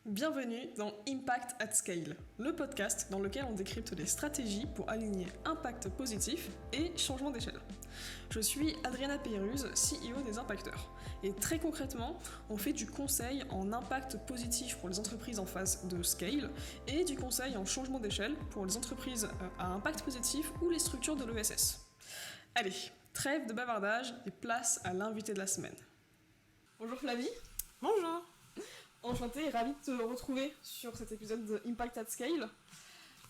Bienvenue dans Impact at Scale, le podcast dans lequel on décrypte les stratégies pour aligner impact positif et changement d'échelle. Je suis Adriana Peyruz, CEO des Impacteurs. Et très concrètement, on fait du conseil en impact positif pour les entreprises en phase de scale et du conseil en changement d'échelle pour les entreprises à impact positif ou les structures de l'ESS. Allez, trêve de bavardage et place à l'invité de la semaine. Bonjour Flavie. Bonjour. Enchantée et ravie de te retrouver sur cet épisode de Impact at Scale.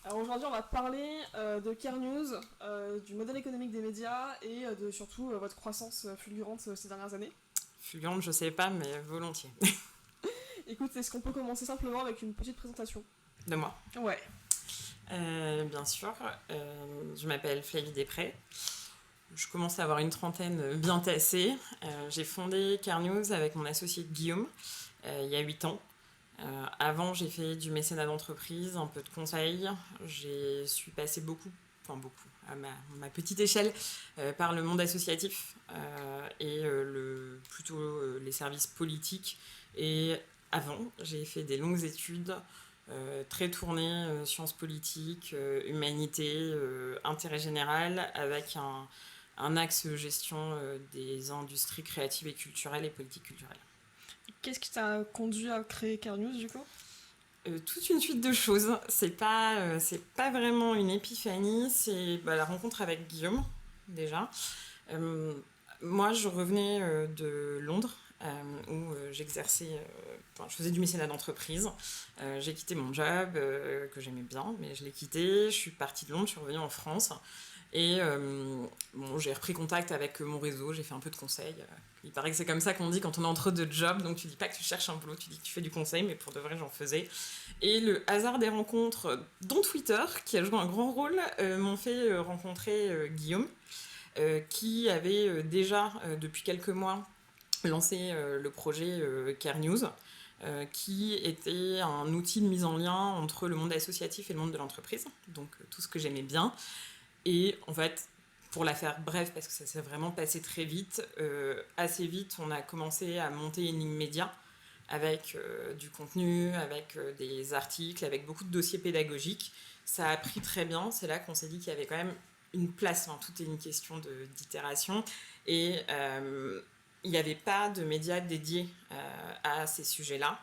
Alors aujourd'hui, on va parler de Care News, du modèle économique des médias et de surtout votre croissance fulgurante ces dernières années. Fulgurante, je sais pas, mais volontiers. Écoute, est-ce qu'on peut commencer simplement avec une petite présentation ? De moi. Ouais. Bien sûr. Je m'appelle Flavie Després. Je commence à avoir une trentaine bien tassée. J'ai fondé Care News avec mon associé Guillaume il y a 8 ans. Avant, j'ai fait du mécénat d'entreprise, un peu de conseil. Je suis passée beaucoup, à ma petite échelle, par le monde associatif et plutôt les services politiques. Et avant, j'ai fait des longues études très tournées sciences politiques, humanité, intérêt général, avec un axe gestion des industries créatives et culturelles et politiques culturelles. Qu'est-ce qui t'a conduit à créer Care News du coup ? Toute une suite de choses. C'est pas vraiment une épiphanie, c'est la rencontre avec Guillaume, déjà. Moi, je revenais de Londres, où j'exerçais, je faisais du mécénat d'entreprise. J'ai quitté mon job, que j'aimais bien, mais je l'ai quitté. Je suis partie de Londres, je suis revenue en France. Et j'ai repris contact avec mon réseau, j'ai fait un peu de conseil. Il paraît que c'est comme ça qu'on dit quand on est entre deux jobs, donc tu dis pas que tu cherches un boulot, tu dis que tu fais du conseil, mais pour de vrai j'en faisais. Et le hasard des rencontres, dont Twitter, qui a joué un grand rôle, m'ont fait rencontrer Guillaume, qui avait déjà depuis quelques mois lancé le projet Care News, qui était un outil de mise en lien entre le monde associatif et le monde de l'entreprise, donc tout ce que j'aimais bien. Et en fait, pour la faire bref, parce que ça s'est vraiment passé très vite, assez vite, on a commencé à monter une ligne média avec du contenu, avec des articles, avec beaucoup de dossiers pédagogiques. Ça a pris très bien. C'est là qu'on s'est dit qu'il y avait quand même une place. Tout est une question d'itération. Et il n'y avait pas de médias dédiés à ces sujets-là.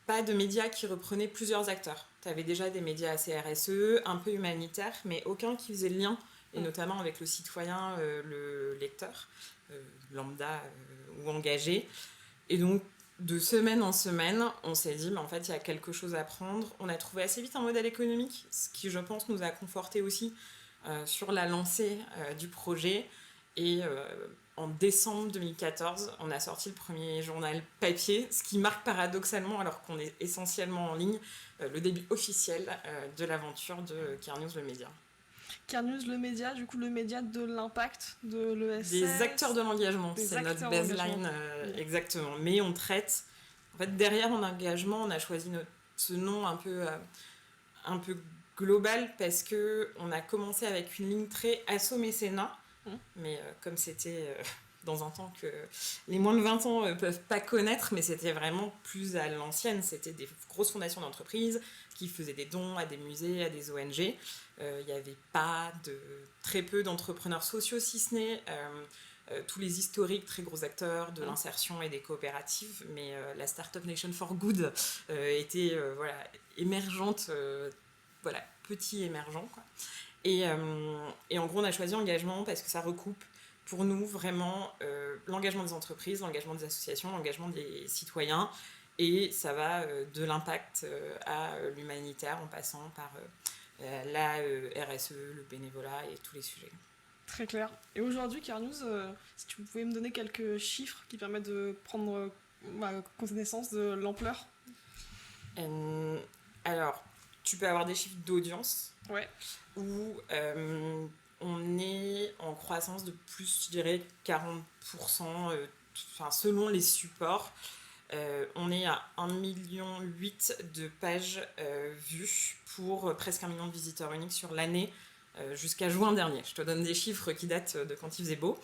Pas de médias qui reprenaient plusieurs acteurs. Tu avais déjà des médias assez RSE, un peu humanitaires, mais aucun qui faisait le lien, et notamment avec le citoyen, le lecteur, lambda ou engagé. Et donc, de semaine en semaine, on s'est dit, en fait, il y a quelque chose à prendre. On a trouvé assez vite un modèle économique, ce qui, je pense, nous a conforté aussi sur la lancée du projet. Et en décembre 2014, on a sorti le premier journal papier, ce qui marque paradoxalement, alors qu'on est essentiellement en ligne, le début officiel de l'aventure de Care News le média. Care News le média, du coup le média de l'impact, de l'ESS. Des acteurs de l'engagement, c'est notre baseline, exactement. Mais on traite, en fait, derrière mon engagement, on a choisi ce nom un peu global parce qu'on a commencé avec une ligne très asso-mécénat. Mais comme c'était dans un temps que les moins de 20 ans peuvent pas connaître, mais c'était vraiment plus à l'ancienne, c'était des grosses fondations d'entreprises qui faisaient des dons à des musées, à des ONG. Il n'y avait pas très peu d'entrepreneurs sociaux, si ce n'est tous les historiques très gros acteurs de l'insertion et des coopératives, mais la Startup Nation for Good était émergente, petit émergent, quoi. Et en gros, on a choisi engagement parce que ça recoupe pour nous vraiment l'engagement des entreprises, l'engagement des associations, l'engagement des citoyens. Et ça va de l'impact à l'humanitaire en passant par la RSE, le bénévolat et tous les sujets. Très clair. Et aujourd'hui, Care News, si tu pouvais me donner quelques chiffres qui permettent de prendre connaissance de l'ampleur. Alors, tu peux avoir des chiffres d'audience. Ouais. Où on est en croissance de plus, je dirais, 40%, selon les supports. On est à 1,8 million de pages vues pour presque 1 million de visiteurs uniques sur l'année jusqu'à juin dernier. Je te donne des chiffres qui datent de quand il faisait beau.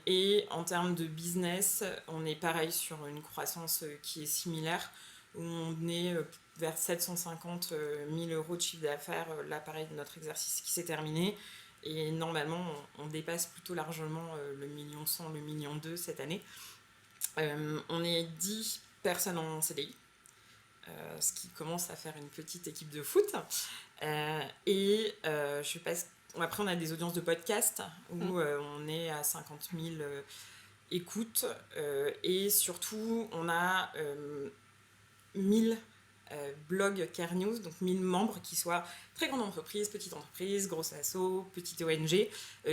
Et en termes de business, on est pareil sur une croissance qui est similaire. où on est vers 750 000 euros de chiffre d'affaires. Là, pareil, notre exercice qui s'est terminé. Et normalement, on dépasse plutôt largement le 1,1 million, le 1,2 million cette année. On est 10 personnes en CDI, ce qui commence à faire une petite équipe de foot. Je passe. Après, on a des audiences de podcast où on est à 50 000 écoutes. Et surtout, on a 1000 blogs Care News, donc 1000 membres qui soient très grandes entreprises, petites entreprises, grosses assos, petites ONG,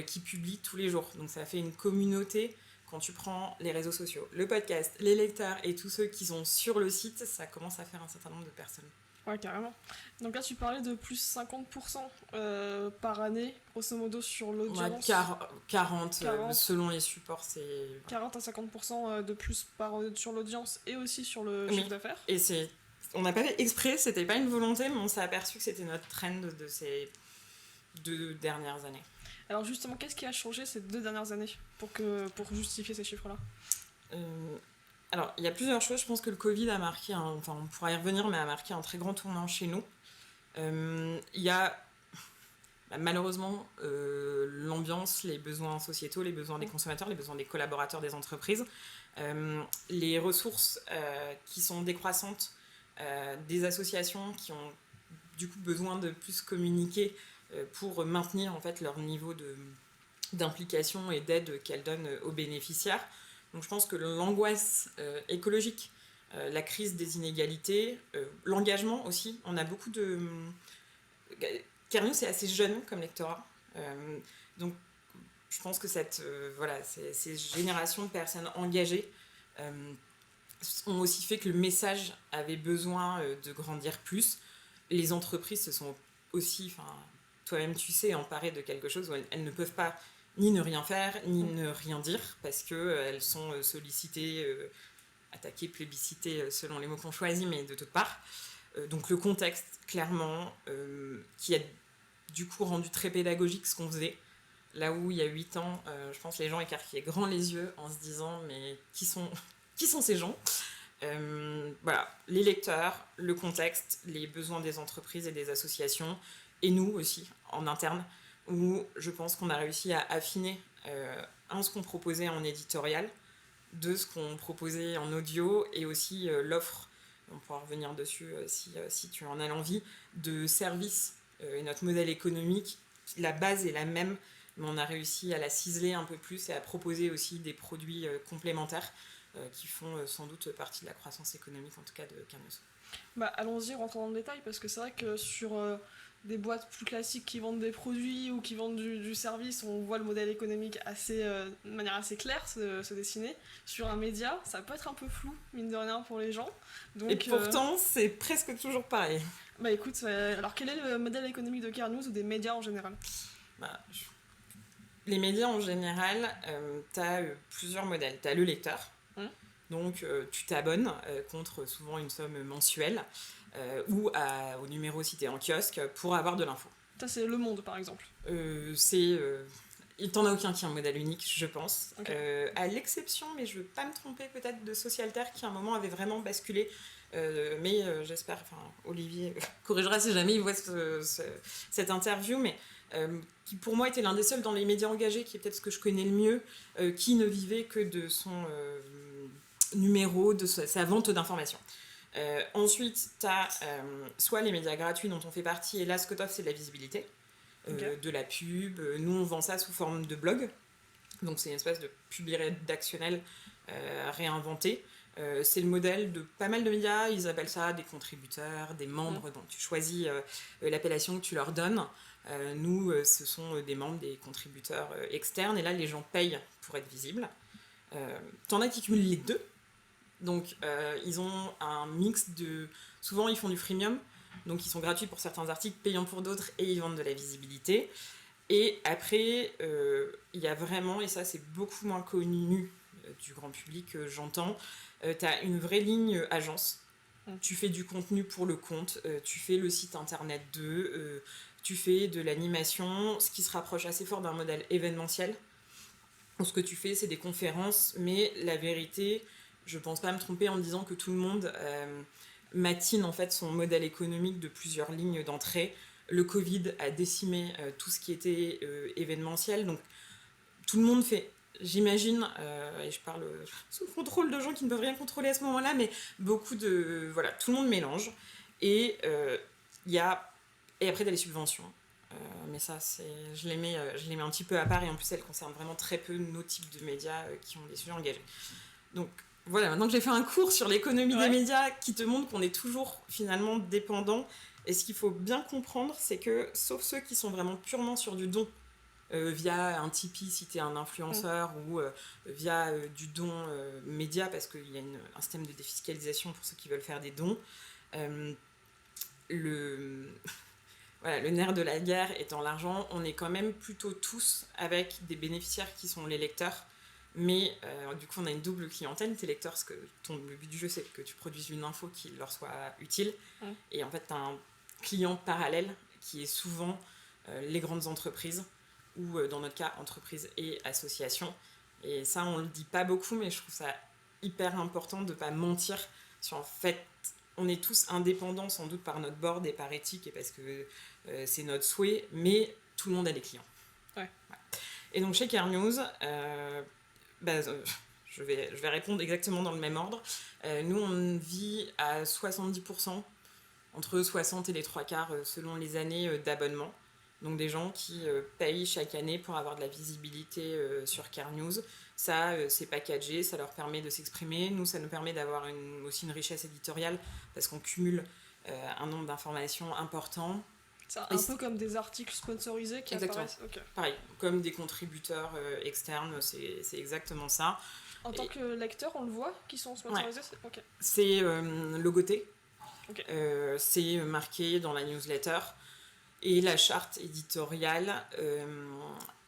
qui publient tous les jours. Donc ça fait une communauté. Quand tu prends les réseaux sociaux, le podcast, les lecteurs et tous ceux qui sont sur le site, ça commence à faire un certain nombre de personnes. Ouais, carrément. Donc là, tu parlais de plus 50% par année, grosso modo, sur l'audience. Ouais, 40 selon les supports, c'est... 40 à 50% de plus sur l'audience et aussi sur le chiffre d'affaires. Et on n'a pas fait exprès, c'était pas une volonté, mais on s'est aperçu que c'était notre trend de ces 2 dernières années. Alors justement, qu'est-ce qui a changé ces 2 dernières années pour justifier ces chiffres-là ? Alors, il y a plusieurs choses. Je pense que le Covid a marqué, on pourra y revenir, mais a marqué un très grand tournant chez nous. Il y a malheureusement l'ambiance, les besoins sociétaux, les besoins des consommateurs, les besoins des collaborateurs des entreprises, les ressources qui sont décroissantes, des associations qui ont du coup besoin de plus communiquer pour maintenir en fait leur niveau d'implication et d'aide qu'elles donnent aux bénéficiaires. Donc je pense que l'angoisse écologique, la crise des inégalités, l'engagement aussi, on a beaucoup de... Care News, c'est assez jeune comme lectorat, donc je pense que ces générations de personnes engagées ont aussi fait que le message avait besoin de grandir plus. Les entreprises se sont aussi, toi-même tu sais, emparées de quelque chose où elles ne peuvent pas ni ne rien faire, ni ne rien dire, parce qu'elles sont sollicitées, attaquées, plébiscitées, selon les mots qu'on choisit, mais de toutes parts. Donc le contexte, clairement, qui a du coup rendu très pédagogique ce qu'on faisait. Là où il y a 8 ans, je pense que les gens écarquillaient grand les yeux en se disant « mais qui sont ces gens ?» Voilà, les lecteurs, le contexte, les besoins des entreprises et des associations, et nous aussi, en interne, où je pense qu'on a réussi à affiner ce qu'on proposait en éditorial, de ce qu'on proposait en audio, et aussi l'offre, on pourra revenir dessus si tu en as l'envie, de services et notre modèle économique. La base est la même, mais on a réussi à la ciseler un peu plus et à proposer aussi des produits complémentaires qui font sans doute partie de la croissance économique, en tout cas de Care News. Allons-y, rentrons dans le détail, parce que c'est vrai que sur des boîtes plus classiques qui vendent des produits ou qui vendent du service, on voit le modèle économique de manière assez claire se dessiner. Sur un média, ça peut être un peu flou, mine de rien, pour les gens. Donc, et pourtant, c'est presque toujours pareil. Écoute, alors quel est le modèle économique de Care News ou des médias en général ? Les médias en général, tu as plusieurs modèles. Tu as le lecteur, donc tu t'abonnes contre souvent une somme mensuelle ou au numéro cité en kiosque pour avoir de l'info. Ça, c'est Le Monde, par exemple. Il t'en a aucun qui est un modèle unique, je pense. Okay. À l'exception, mais je ne veux pas me tromper, peut-être de Socialterre qui à un moment avait vraiment basculé. Mais j'espère, Olivier corrigera si jamais il voit cette interview, mais qui pour moi était l'un des seuls dans les médias engagés, qui est peut-être ce que je connais le mieux, qui ne vivait que de son numéro, de sa vente d'informations. Ensuite, tu as soit les médias gratuits dont on fait partie, et là ce que t'offre c'est de la visibilité, de la pub. Nous on vend ça sous forme de blog, donc c'est une espèce de pub rédactionnelle réinventée. C'est le modèle de pas mal de médias, ils appellent ça des contributeurs, des membres, dont tu choisis l'appellation que tu leur donnes. Nous, ce sont des membres, des contributeurs externes, et là les gens payent pour être visibles. T'en as qui cumulent les deux, donc ils ont un mix de... Souvent ils font du freemium, donc ils sont gratuits pour certains articles, payants pour d'autres, et ils vendent de la visibilité. Et après, il y a vraiment, et ça c'est beaucoup moins connu du grand public, j'entends, tu as une vraie ligne agence. Tu fais du contenu pour le compte, tu fais le site internet tu fais de l'animation, ce qui se rapproche assez fort d'un modèle événementiel. Donc, ce que tu fais, c'est des conférences, mais la vérité, je pense pas me tromper en me disant que tout le monde matine en fait son modèle économique de plusieurs lignes d'entrée. Le Covid a décimé tout ce qui était événementiel, donc tout le monde fait, j'imagine, et je parle sous le contrôle de gens qui ne peuvent rien contrôler à ce moment-là, mais beaucoup de... Voilà, tout le monde mélange. Et il y a... Et après, il y a les subventions. Mais ça, je les mets un petit peu à part, et en plus, elles concernent vraiment très peu nos types de médias qui ont des sujets engagés. Donc, voilà, maintenant que j'ai fait un cours sur l'économie des médias qui te montre qu'on est toujours finalement dépendant, et ce qu'il faut bien comprendre, c'est que, sauf ceux qui sont vraiment purement sur du don, via un Tipeee si t'es un influenceur, ou via du don média, parce qu'il y a un système de défiscalisation pour ceux qui veulent faire des dons. Voilà, le nerf de la guerre étant l'argent, on est quand même plutôt tous avec des bénéficiaires qui sont les lecteurs. Mais du coup, on a une double clientèle, tes lecteurs, parce que le but du jeu, c'est que tu produises une info qui leur soit utile. Et en fait, tu as un client parallèle qui est souvent les grandes entreprises, ou dans notre cas, entreprises et associations. Et ça, on le dit pas beaucoup, mais je trouve ça hyper important de pas mentir sur, en fait, on est tous indépendants sans doute par notre board et par éthique, et parce que c'est notre souhait, mais tout le monde a des clients. Ouais. Et donc chez Care News, je vais répondre exactement dans le même ordre. Nous, on vit à 70%, entre 60 et les 3/4 selon les années d'abonnement. Donc des gens qui payent chaque année pour avoir de la visibilité sur Care News. Ça, c'est packagé, ça leur permet de s'exprimer. Nous, ça nous permet d'avoir aussi une richesse éditoriale, parce qu'on cumule un nombre d'informations important. C'est un peu comme des articles sponsorisés qui apparaissent. Okay. Pareil, comme des contributeurs externes, c'est exactement ça. En tant que lecteur, on le voit, qui sont sponsorisés. Ouais. C'est logoté. Okay. C'est marqué dans la newsletter. Et la charte éditoriale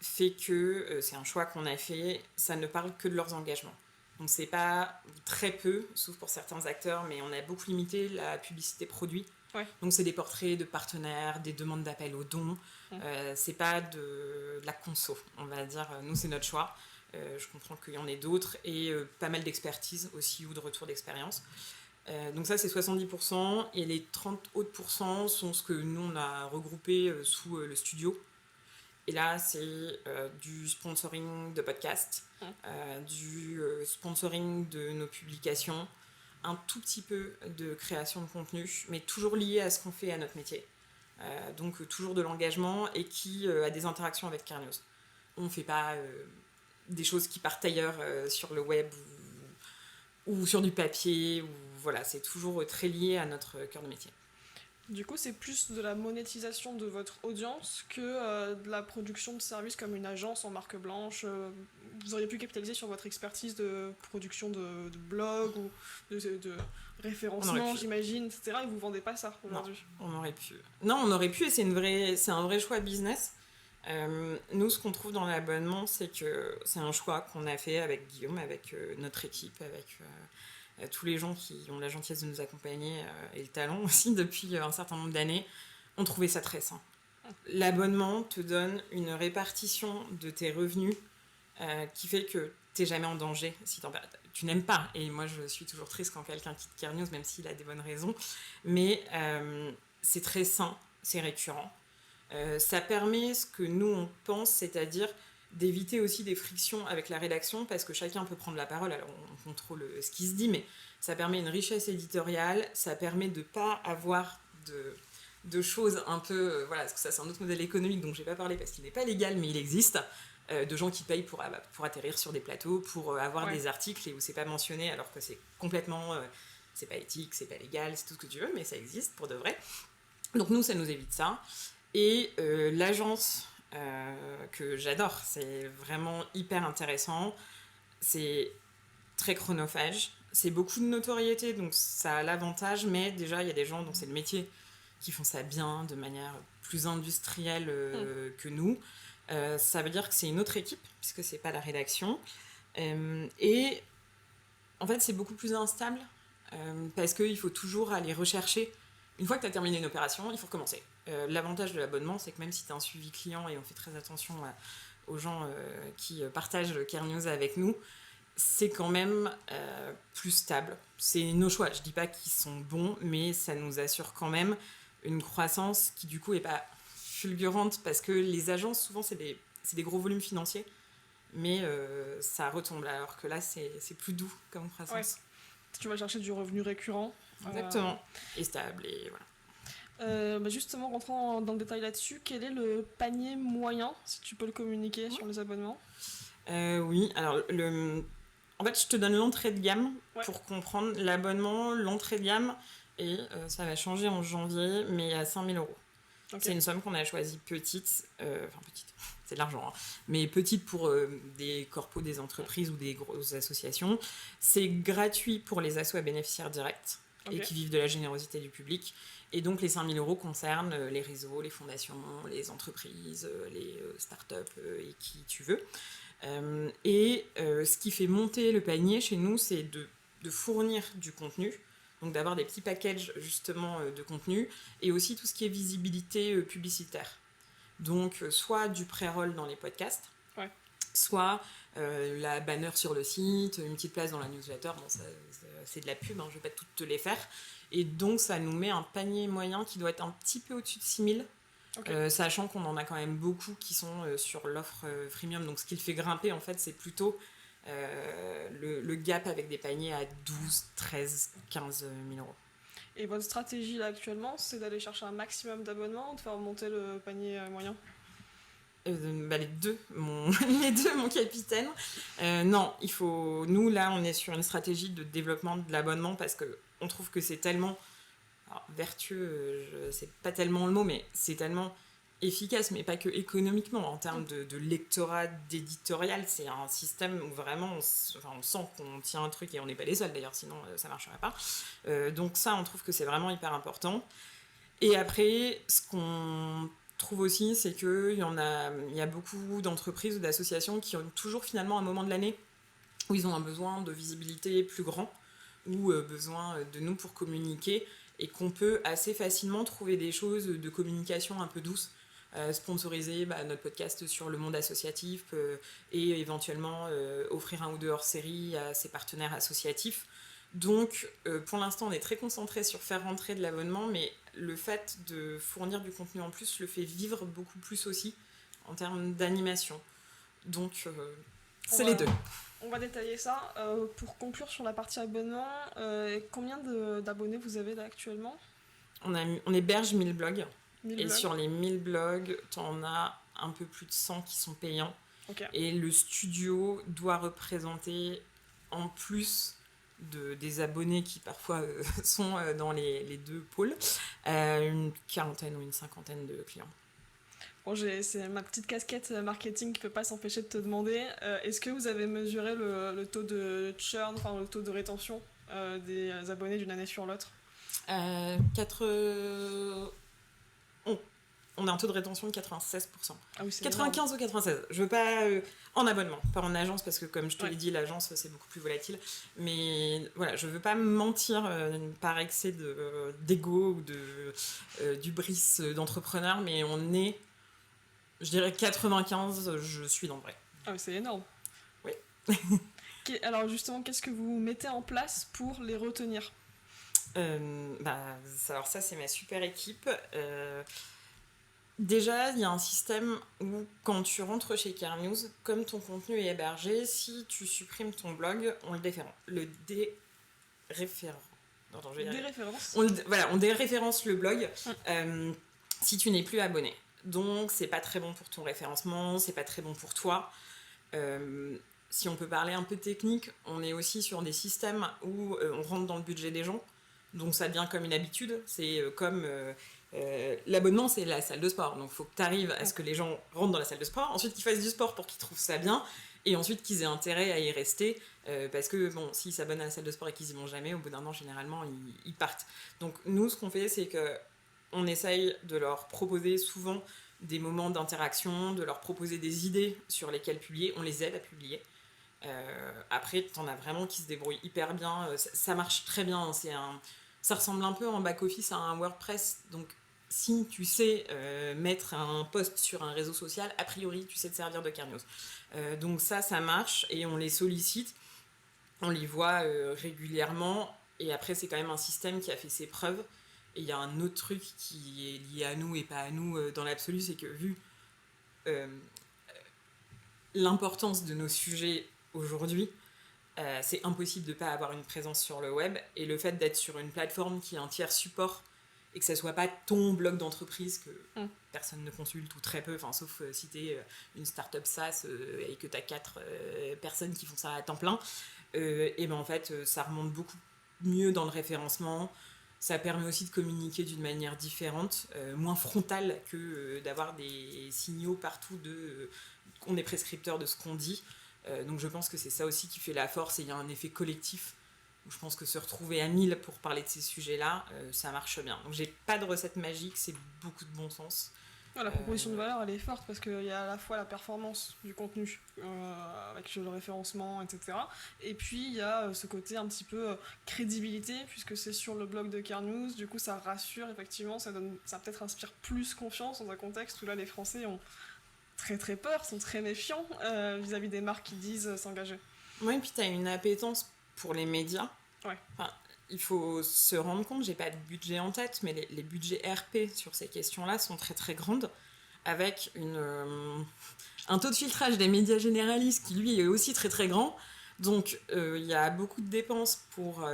fait que, c'est un choix qu'on a fait, ça ne parle que de leurs engagements. Donc c'est pas très peu, sauf pour certains acteurs, mais on a beaucoup limité la publicité produit. Ouais. Donc c'est des portraits de partenaires, des demandes d'appel aux dons. C'est pas de la conso, on va dire. Nous, c'est notre choix. Je comprends qu'il y en ait d'autres, et pas mal d'expertise aussi, ou de retour d'expérience. Donc ça, c'est 70%, et les 30 autres pourcents sont ce que nous, on a regroupé sous le studio. Et là, c'est du sponsoring de podcasts, du sponsoring de nos publications, un tout petit peu de création de contenu, mais toujours lié à ce qu'on fait, à notre métier. Donc toujours de l'engagement, et qui a des interactions avec Care News. On ne fait pas des choses qui partent ailleurs sur le web, ou sur du papier, ou voilà, c'est toujours très lié à notre cœur de métier. Du coup, c'est plus de la monétisation de votre audience que de la production de services comme une agence en marque blanche. Vous auriez pu capitaliser sur votre expertise de production de blog, ou de référencement, j'imagine, etc. Et vous ne vendez pas ça aujourd'hui. Non, on aurait pu, et c'est un vrai choix business. Nous, ce qu'on trouve dans l'abonnement, c'est que c'est un choix qu'on a fait avec Guillaume, avec notre équipe, avec tous les gens qui ont la gentillesse de nous accompagner, et le talent aussi depuis un certain nombre d'années. On trouvait ça très sain. L'abonnement te donne une répartition de tes revenus qui fait que t'es jamais en danger si tu n'aimes pas. Et moi, je suis toujours triste quand quelqu'un quitte Care News, même s'il a des bonnes raisons. Mais c'est très sain, c'est récurrent. Ça permet ce que nous on pense, c'est-à-dire d'éviter aussi des frictions avec la rédaction, parce que chacun peut prendre la parole, alors on contrôle ce qui se dit, mais ça permet une richesse éditoriale, ça permet de ne pas avoir de choses un peu... voilà, parce que ça, c'est un autre modèle économique dont je n'ai pas parlé parce qu'il n'est pas légal, mais il existe, de gens qui payent pour atterrir sur des plateaux, pour avoir des articles, et où c'est pas mentionné, alors que c'est complètement... c'est pas éthique, c'est pas légal, c'est tout ce que tu veux, mais ça existe pour de vrai. Donc nous, ça nous évite ça. Et l'agence que j'adore, c'est vraiment hyper intéressant, c'est très chronophage, c'est beaucoup de notoriété, donc ça a l'avantage, mais déjà il y a des gens dont c'est le métier qui font ça bien, de manière plus industrielle que nous. Ça veut dire que c'est une autre équipe, puisque c'est pas la rédaction, et en fait c'est beaucoup plus instable, parce qu'il faut toujours aller rechercher. Une fois que tu as terminé une opération, il faut recommencer. L'avantage de l'abonnement, c'est que même si tu as un suivi client, et on fait très attention aux gens qui partagent Care News avec nous, c'est quand même plus stable. C'est nos choix. Je dis pas qu'ils sont bons, mais ça nous assure quand même une croissance qui du coup est pas fulgurante parce que les agences souvent c'est des gros volumes financiers, mais ça retombe alors que là c'est plus doux comme croissance. Ouais. Tu vas chercher du revenu récurrent. Exactement. Et stable et voilà. Justement, rentrant dans le détail là-dessus, quel est le panier moyen, si tu peux le communiquer sur les abonnements? Oui, alors en fait, je te donne l'entrée de gamme pour comprendre l'abonnement, l'entrée de gamme, et ça va changer en janvier, mais à 5 000 euros. Okay. C'est une somme qu'on a choisie petite, c'est de l'argent, hein, mais petite pour des corpos, des entreprises ou des grosses associations. C'est gratuit pour les assos à bénéficiaires directs et qui vivent de la générosité du public. Et donc les 5 000 euros concernent les réseaux, les fondations, les entreprises, les startups et qui tu veux. Ce qui fait monter le panier chez nous, c'est de fournir du contenu, donc d'avoir des petits packages justement de contenu, et aussi tout ce qui est visibilité publicitaire. Donc soit du pré-roll dans les podcasts, soit la banner sur le site, une petite place dans la newsletter, bon, ça, c'est de la pub, hein, je ne vais pas toutes te les faire. Et donc ça nous met un panier moyen qui doit être un petit peu au-dessus de 6 000. Sachant qu'on en a quand même beaucoup qui sont sur l'offre freemium, donc ce qui le fait grimper en fait c'est plutôt le gap avec des paniers à 12, 13, 15 000 euros. Et votre stratégie là actuellement, c'est d'aller chercher un maximum d'abonnements ou de faire monter le panier moyen? Les deux, mon capitaine. Non, nous là on est sur une stratégie de développement de l'abonnement parce qu'on trouve que c'est tellement... Alors, vertueux, c'est pas tellement le mot, mais c'est tellement efficace, mais pas que économiquement. En termes de lectorat, d'éditorial, c'est un système où vraiment on sent qu'on tient un truc et on n'est pas les seuls d'ailleurs, sinon ça marcherait pas. Donc ça, on trouve que c'est vraiment hyper important. Et après, ce qu'on trouve aussi, c'est qu'il y a beaucoup d'entreprises ou d'associations qui ont toujours finalement un moment de l'année où ils ont un besoin de visibilité plus grand ou besoin de nous pour communiquer, et qu'on peut assez facilement trouver des choses de communication un peu douces, sponsoriser notre podcast sur le monde associatif et éventuellement offrir un ou deux hors-série à ses partenaires associatifs. Donc pour l'instant on est très concentré sur faire rentrer de l'abonnement, mais le fait de fournir du contenu en plus le fait vivre beaucoup plus aussi en termes d'animation. Donc c'est les deux. On va détailler ça. Pour conclure sur la partie abonnement, combien d'abonnés vous avez là actuellement? On héberge 1000 blogs. 1000 et blogs. Sur les 1000 blogs, t'en as un peu plus de 100 qui sont payants. Et le studio doit représenter, en plus des abonnés qui parfois sont dans les deux pôles, une quarantaine ou une cinquantaine de clients. Bon, c'est ma petite casquette marketing qui ne peut pas s'empêcher de te demander, est-ce que vous avez mesuré le taux de churn, enfin le taux de rétention des abonnés d'une année sur l'autre? On a un taux de rétention de 96%. Ah oui, c'est 95 énorme. Ou 96. Je veux pas en abonnement, pas en agence, parce que comme je te l'ai dit, l'agence c'est beaucoup plus volatile. Mais voilà, je veux pas mentir par excès d'ego ou d'hubris d'entrepreneur, mais on est, je dirais 95, je suis dans le vrai. Ah oui, c'est énorme. Oui. Alors justement, qu'est-ce que vous mettez en place pour les retenir? Alors ça, c'est ma super équipe. Déjà, il y a un système où quand tu rentres chez Carnews, comme ton contenu est hébergé, si tu supprimes ton blog, on le déréférence. On déréférence le blog si tu n'es plus abonné. Donc, c'est pas très bon pour ton référencement, c'est pas très bon pour toi. Si on peut parler un peu technique, on est aussi sur des systèmes où on rentre dans le budget des gens. Donc, ça devient comme une habitude. C'est comme... l'abonnement, c'est la salle de sport. Donc, il faut que tu arrives à ce que les gens rentrent dans la salle de sport. Ensuite, qu'ils fassent du sport pour qu'ils trouvent ça bien. Et ensuite, qu'ils aient intérêt à y rester. Parce que, bon, s'ils s'abonnent à la salle de sport et qu'ils y vont jamais, au bout d'un an, généralement, ils partent. Donc, nous, ce qu'on fait, c'est qu'on essaye de leur proposer souvent des moments d'interaction, de leur proposer des idées sur lesquelles publier. On les aide à publier. Après, t'en as vraiment qui se débrouillent hyper bien. Ça marche très bien. Ça ressemble un peu en back-office à un WordPress. Donc, si tu sais mettre un post sur un réseau social, a priori, tu sais te servir de Carnews. Donc ça marche et on les sollicite. On les voit régulièrement, et après c'est quand même un système qui a fait ses preuves. Et il y a un autre truc qui est lié à nous et pas à nous dans l'absolu, c'est que vu euh, l'importance de nos sujets aujourd'hui, c'est impossible de ne pas avoir une présence sur le web. Et le fait d'être sur une plateforme qui est un tiers support et que ça soit pas ton blog d'entreprise que personne ne consulte ou très peu, sauf si tu es une start-up SaaS et que tu as 4 personnes qui font ça à temps plein, et ben en fait ça remonte beaucoup mieux dans le référencement. Ça permet aussi de communiquer d'une manière différente, moins frontale que d'avoir des signaux partout qu'on est prescripteur de ce qu'on dit. Donc je pense que c'est ça aussi qui fait la force, et il y a un effet collectif. Je pense que se retrouver à 1000 pour parler de ces sujets-là, ça marche bien. Donc j'ai pas de recette magique, c'est beaucoup de bon sens. La proposition de valeur, elle est forte parce qu'il y a à la fois la performance du contenu avec le référencement, etc. Et puis il y a ce côté un petit peu crédibilité, puisque c'est sur le blog de Care News. Du coup, ça rassure, effectivement, ça peut-être inspire plus confiance dans un contexte où là, les Français ont très très peur, sont très méfiants vis-à-vis des marques qui disent s'engager. Oui, et puis tu as une appétence pour les médias. Ouais. Il faut se rendre compte, j'ai pas de budget en tête, mais les budgets RP sur ces questions-là sont très très grandes, avec un taux de filtrage des médias généralistes qui lui est aussi très très grand. Donc il y a beaucoup de dépenses pour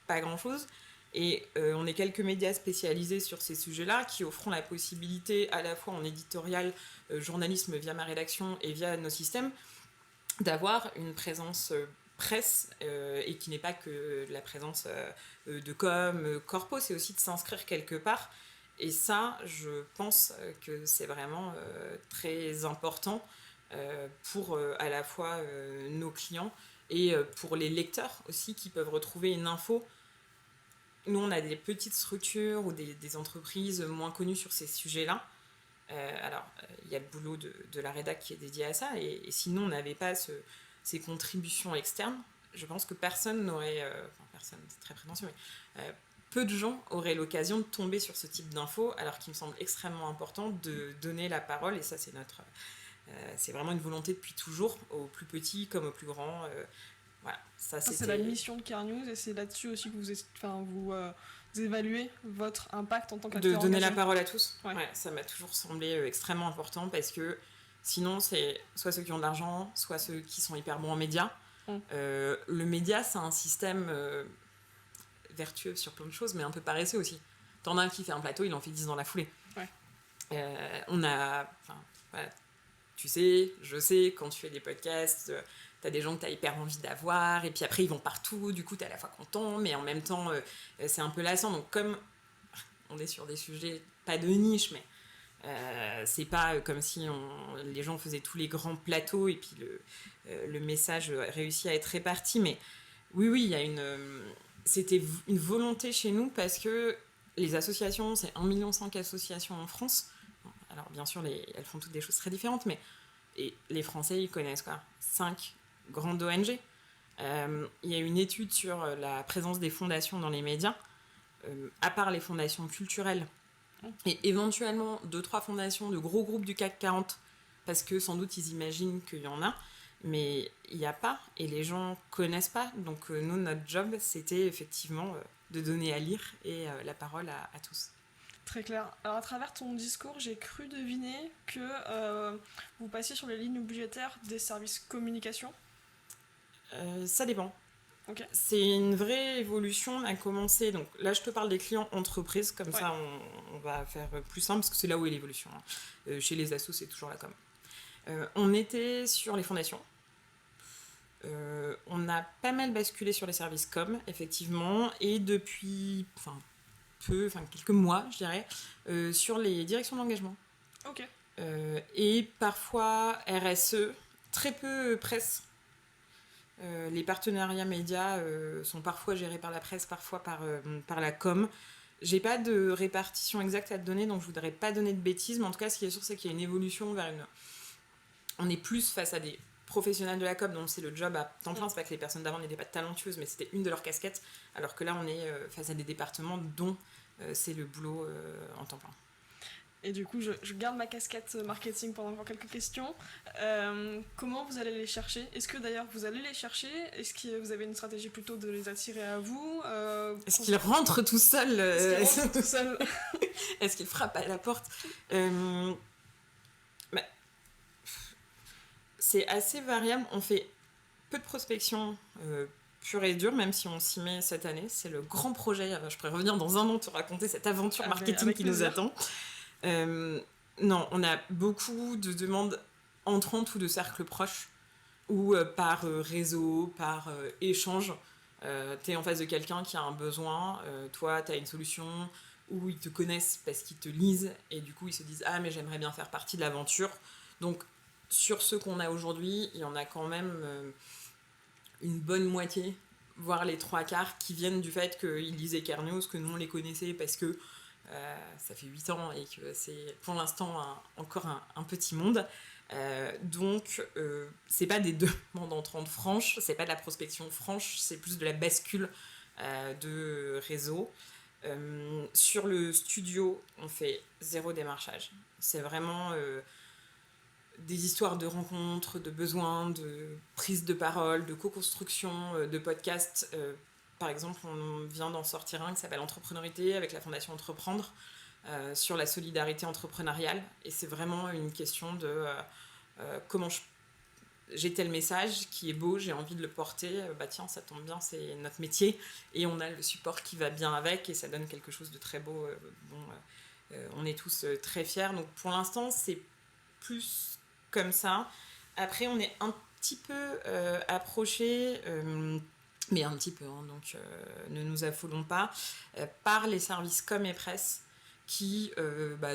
pas grand-chose. Et on est quelques médias spécialisés sur ces sujets-là qui offront la possibilité, à la fois en éditorial, journalisme via ma rédaction et via nos systèmes, d'avoir une présence presse et qui n'est pas que de la présence de corpo, c'est aussi de s'inscrire quelque part. Et ça, je pense que c'est vraiment très important pour à la fois nos clients et pour les lecteurs aussi, qui peuvent retrouver une info. Nous, on a des petites structures ou des entreprises moins connues sur ces sujets-là. Alors, il y a le boulot de la rédac qui est dédié à ça, et sinon, on n'avait pas ces contributions externes. Je pense que personne n'aurait... personne, c'est très prétentieux, mais peu de gens auraient l'occasion de tomber sur ce type d'infos, alors qu'il me semble extrêmement important de donner la parole, et ça, c'est vraiment une volonté depuis toujours, aux plus petits comme aux plus grands. Voilà, ça c'est la mission de Care News, et c'est là-dessus aussi que vous évaluez votre impact en tant qu'acteur de donner engagé. La parole à tous. Ouais, ça m'a toujours semblé extrêmement important, parce que sinon c'est soit ceux qui ont de l'argent, soit ceux qui sont hyper bons en médias. Le média, c'est un système vertueux sur plein de choses, mais un peu paresseux aussi. T'en as un qui fait un plateau, il en fait 10 dans la foulée. On a... voilà, tu sais, je sais, quand tu fais des podcasts, t'as des gens que t'as hyper envie d'avoir, et puis après ils vont partout, du coup t'es à la fois content, mais en même temps c'est un peu lassant. Donc comme on est sur des sujets, pas de niche, mais c'est pas comme si les gens faisaient tous les grands plateaux et puis le message réussit à être réparti. Mais oui, il y a c'était une volonté chez nous, parce que les associations, c'est 1,5 million d'associations en France. Alors bien sûr, elles font toutes des choses très différentes, mais et les Français, ils connaissent 5 grandes ONG. Il y a une étude sur la présence des fondations dans les médias, à part les fondations culturelles, et éventuellement 2-3 fondations de gros groupes du CAC 40, parce que sans doute ils imaginent qu'il y en a, mais il n'y a pas, et les gens connaissent pas. Donc nous, notre job, c'était effectivement de donner à lire et la parole à tous. Très clair. Alors à travers ton discours, j'ai cru deviner que vous passiez sur les lignes budgétaires des services communication. Ça dépend. Okay. C'est une vraie évolution. On a commencé, donc là je te parle des clients entreprises, comme ça on va faire plus simple, parce que c'est là où est l'évolution. Chez les assos, c'est toujours la com. On était sur les fondations. On a pas mal basculé sur les services com, effectivement, et depuis quelques mois, je dirais, sur les directions d'engagement. Ok. Et parfois RSE, très peu presse. Les partenariats médias sont parfois gérés par la presse, parfois par la com. J'ai pas de répartition exacte à te donner, donc je voudrais pas donner de bêtises, mais en tout cas, ce qui est sûr, c'est qu'il y a une évolution vers on est plus face à des professionnels de la com, donc c'est le job à temps plein. C'est pas que les personnes d'avant n'étaient pas talentueuses, mais c'était une de leurs casquettes, alors que là, on est face à des départements dont c'est le boulot en temps plein. Et du coup, je garde ma casquette marketing pendant encore quelques questions. Comment vous allez les chercher? Est-ce que d'ailleurs vous allez les chercher? Est-ce que vous avez une stratégie plutôt de les attirer à vous? Est-ce qu'ils rentrent tout seuls Est-ce qu'ils rentrent tout seuls? Est-ce qu'ils frappent à la porte? Bah, c'est assez variable. On fait peu de prospection pure et dure, même si on s'y met cette année. C'est le grand projet. Je pourrais revenir dans un an te raconter cette aventure marketing qui nous attend. Non, on a beaucoup de demandes entrantes ou de cercles proches, ou par réseau, par échange. Tu es en face de quelqu'un qui a un besoin, toi, tu as une solution, ou ils te connaissent parce qu'ils te lisent, et du coup, ils se disent « Ah, mais j'aimerais bien faire partie de l'aventure ». Donc, sur ceux qu'on a aujourd'hui, il y en a quand même une bonne moitié, voire les 3/4, qui viennent du fait qu'ils lisaient Kernews, que nous, on les connaissait parce que ça fait 8 ans et que c'est pour l'instant encore un petit monde. Donc, c'est pas des demandes entrantes franches, c'est pas de la prospection franche, c'est plus de la bascule de réseau. Sur le studio, on fait 0 démarchage. C'est vraiment des histoires de rencontres, de besoins, de prise de parole, de co-construction, de podcasts. Par exemple, on vient d'en sortir un qui s'appelle Entrepreneurité avec la Fondation Entreprendre sur la solidarité entrepreneuriale. Et c'est vraiment une question de comment j'ai tel message qui est beau, j'ai envie de le porter. Bah tiens, ça tombe bien, c'est notre métier. Et on a le support qui va bien avec et ça donne quelque chose de très beau. On est tous très fiers. Donc pour l'instant, c'est plus comme ça. Après, on est un petit peu approché, mais un petit peu, hein, donc ne nous affolons pas, par les services com et presse qui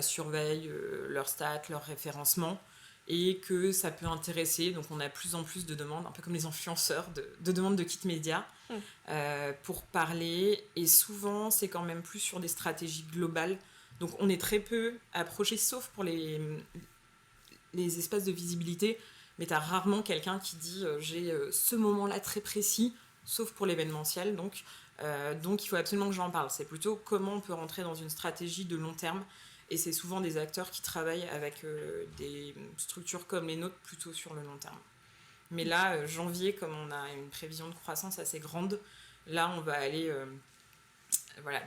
surveillent leurs stats, leur référencement, et que ça peut intéresser. Donc on a de plus en plus de demandes, un peu comme les influenceurs, de demandes de kit média pour parler. Et souvent, c'est quand même plus sur des stratégies globales. Donc on est très peu approché, sauf pour les espaces de visibilité, mais tu as rarement quelqu'un qui dit j'ai ce moment-là très précis, sauf pour l'événementiel. Donc il faut absolument que j'en parle. C'est plutôt comment on peut rentrer dans une stratégie de long terme. Et c'est souvent des acteurs qui travaillent avec des structures comme les nôtres, plutôt sur le long terme. Mais là, janvier, comme on a une prévision de croissance assez grande, là, on va aller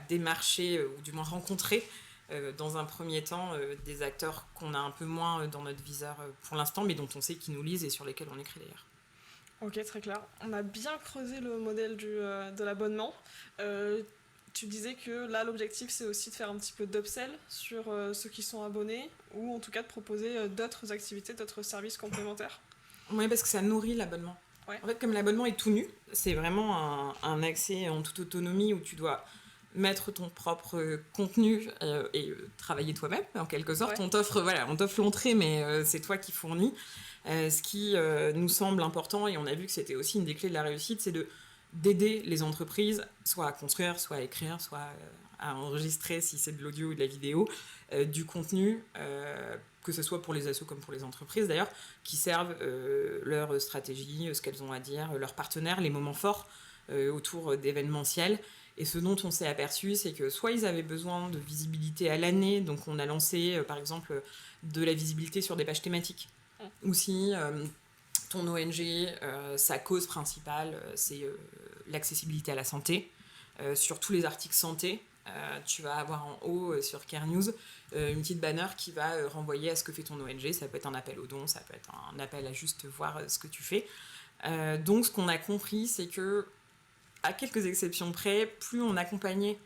démarcher, ou du moins rencontrer, dans un premier temps, des acteurs qu'on a un peu moins dans notre viseur pour l'instant, mais dont on sait qu'ils nous lisent et sur lesquels on écrit d'ailleurs. Ok, très clair. On a bien creusé le modèle de l'abonnement. Tu disais que là, l'objectif, c'est aussi de faire un petit peu d'upsell sur ceux qui sont abonnés, ou en tout cas de proposer d'autres activités, d'autres services complémentaires. Oui, parce que ça nourrit l'abonnement. Ouais. En fait, comme l'abonnement est tout nu, c'est vraiment un accès en toute autonomie où tu dois mettre ton propre contenu et travailler toi-même, en quelque sorte. Ouais. On t'offre l'entrée, mais c'est toi qui fournis. Ce qui nous semble important, et on a vu que c'était aussi une des clés de la réussite, c'est d'aider les entreprises, soit à construire, soit à écrire, soit à enregistrer, si c'est de l'audio ou de la vidéo, du contenu, que ce soit pour les assos comme pour les entreprises d'ailleurs, qui servent leur stratégie, ce qu'elles ont à dire, leurs partenaires, les moments forts autour d'événementiels. Et ce dont on s'est aperçu, c'est que soit ils avaient besoin de visibilité à l'année, donc on a lancé par exemple de la visibilité sur des pages thématiques, ou si ton ONG, sa cause principale, c'est l'accessibilité à la santé. Sur tous les articles santé, tu vas avoir en haut sur Care News une petite banner qui va renvoyer à ce que fait ton ONG. Ça peut être un appel aux dons, ça peut être un appel à juste voir ce que tu fais. Donc ce qu'on a compris, c'est que, à quelques exceptions près, plus on accompagnait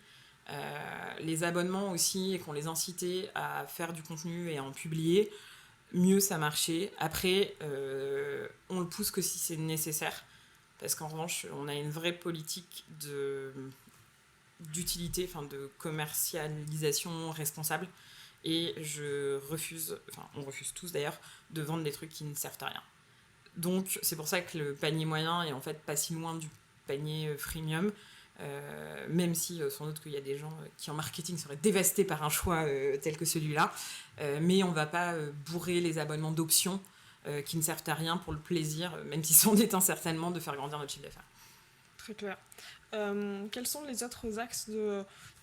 les abonnements aussi et qu'on les incitait à faire du contenu et à en publier, mieux ça marchait. Après, on le pousse que si c'est nécessaire, parce qu'en revanche, on a une vraie politique d'utilité, de commercialisation responsable, et on refuse tous d'ailleurs, de vendre des trucs qui ne servent à rien. Donc c'est pour ça que le panier moyen est en fait pas si loin du panier freemium, même si sans doute qu'il y a des gens qui en marketing seraient dévastés par un choix tel que celui-là, mais on va pas bourrer les abonnements d'options qui ne servent à rien pour le plaisir, même s'ils sont certainement de faire grandir notre chiffre d'affaires. Très clair. Quels sont les autres axes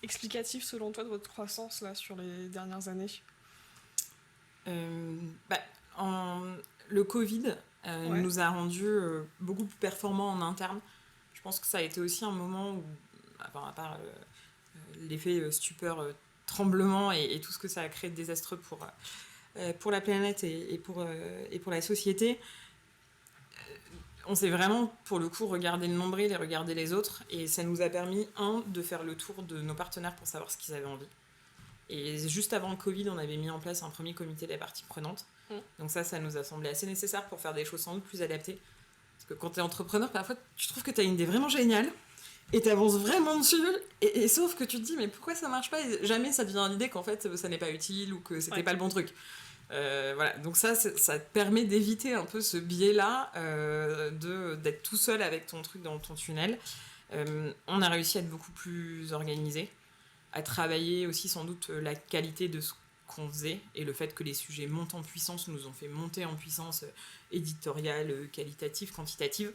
explicatifs selon toi de votre croissance là, sur les dernières années ? Euh, bah, le Covid nous a rendus beaucoup plus performants en interne. Je pense que ça a été aussi un moment où, enfin, à part l'effet stupeur, tremblement et tout ce que ça a créé de désastreux pour la planète et pour la société, on s'est vraiment, pour le coup, regardé le nombril et regardé les autres. Et ça nous a permis, de faire le tour de nos partenaires pour savoir ce qu'ils avaient envie. Et juste avant le Covid, on avait mis en place un premier comité des parties prenantes. Donc ça nous a semblé assez nécessaire pour faire des choses sans doute plus adaptées. Parce que quand tu es entrepreneur, parfois, tu trouves que tu as une idée vraiment géniale et tu avances vraiment dessus. Et sauf que tu te dis, mais pourquoi ça marche pas? Et jamais ça devient l'idée qu'en fait, ça n'est pas utile ou que c'était pas le bon truc. Voilà, donc ça te permet d'éviter un peu ce biais-là d'être tout seul avec ton truc dans ton tunnel. On a réussi à être beaucoup plus organisé, à travailler aussi sans doute la qualité de ce qu'on faisait et le fait que les sujets montent en puissance nous ont fait monter en puissance éditoriale, qualitative, quantitative.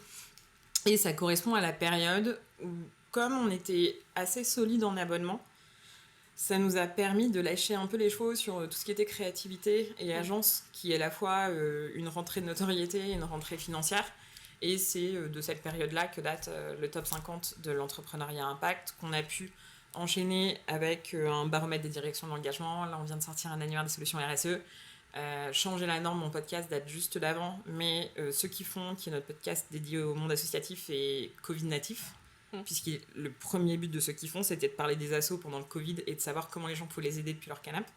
Et ça correspond à la période où, comme on était assez solide en abonnement, ça nous a permis de lâcher un peu les chevaux sur tout ce qui était créativité et agence, qui est à la fois une rentrée de notoriété et une rentrée financière. Et c'est de cette période-là que date le top 50 de l'entrepreneuriat impact, qu'on a pu enchaîner avec un baromètre des directions d'engagement. Là, on vient de sortir un annuaire des solutions RSE. Changer la norme, mon podcast date juste d'avant, mais Ceux qui font, qui est notre podcast dédié au monde associatif et Covid natif, puisque le premier but de Ceux qui font, c'était de parler des assos pendant le Covid et de savoir comment les gens pouvaient les aider depuis leur canapé.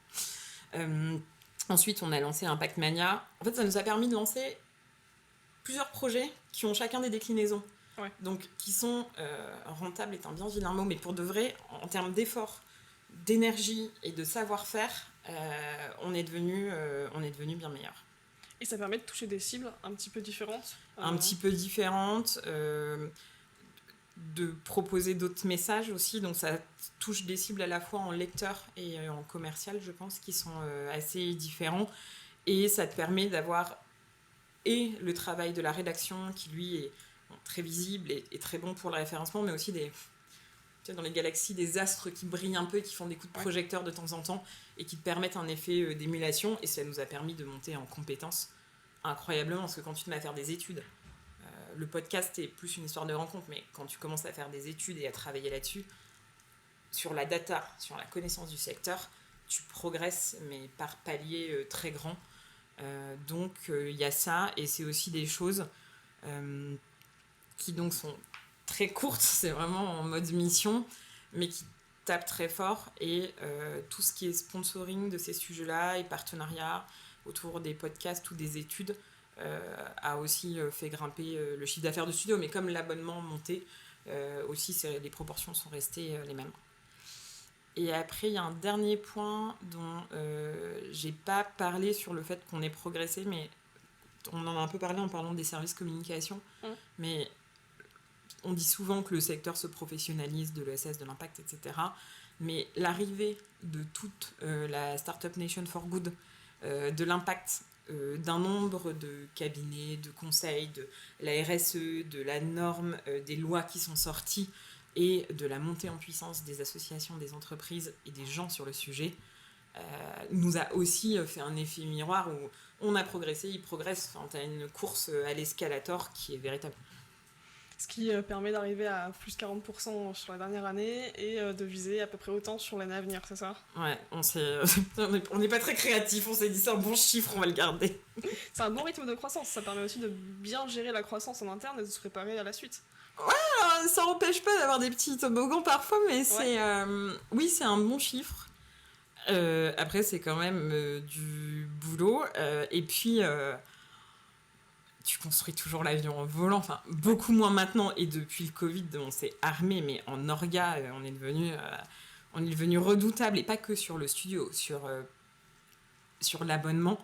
Ensuite, on a lancé Impact Mania. En fait, ça nous a permis de lancer plusieurs projets qui ont chacun des déclinaisons. Donc, qui sont rentables, est un bien vilain mot, mais pour de vrai, en termes d'effort, d'énergie et de savoir-faire, on est devenu bien meilleur. Et ça permet de toucher des cibles un petit peu différentes. Un petit peu différentes, de proposer d'autres messages aussi. Donc ça touche des cibles à la fois en lecteur et en commercial, je pense, qui sont assez différents. Et ça te permet d'avoir et le travail de la rédaction qui, lui, est très visible et très bon pour le référencement, mais aussi dans les galaxies, des astres qui brillent un peu et qui font des coups de projecteur de temps en temps et qui te permettent un effet d'émulation. Et ça nous a permis de monter en compétences incroyablement, parce que quand tu te mets à faire des études, le podcast est plus une histoire de rencontre, mais quand tu commences à faire des études et à travailler là-dessus, sur la data, sur la connaissance du secteur, tu progresses, mais par paliers très grands. Donc il y a ça, et c'est aussi des choses qui donc sont très courtes, c'est vraiment en mode mission, mais qui tapent très fort, et tout ce qui est sponsoring de ces sujets-là et partenariats autour des podcasts ou des études a aussi fait grimper le chiffre d'affaires de studio, mais comme l'abonnement montait, aussi les proportions sont restées les mêmes. Et après, il y a un dernier point dont j'ai pas parlé sur le fait qu'on ait progressé, mais on en a un peu parlé en parlant des services communication, mais on dit souvent que le secteur se professionnalise, de l'ESS, de l'impact, etc. Mais l'arrivée de toute la Startup Nation for Good, de l'impact, d'un nombre de cabinets, de conseils, de la RSE, de la norme, des lois qui sont sorties, et de la montée en puissance des associations, des entreprises et des gens sur le sujet, nous a aussi fait un effet miroir où on a progressé, ils progressent. Enfin, tu as une course à l'escalator qui est véritable. Ce qui permet d'arriver à plus 40% sur la dernière année et de viser à peu près autant sur l'année à venir, c'est ça? Ouais, on n'est pas très créatif, on s'est dit c'est un bon chiffre, on va le garder. C'est un bon rythme de croissance, ça permet aussi de bien gérer la croissance en interne et de se préparer à la suite. Ouais, ça n'empêche pas d'avoir des petits toboggans parfois, mais oui, c'est un bon chiffre. Après, c'est quand même du boulot. Et puis, tu construis toujours l'avion en volant. Enfin, beaucoup moins maintenant. Et depuis le Covid, on s'est armé, mais en orga, on est devenu redoutable. Et pas que sur le studio, sur l'abonnement.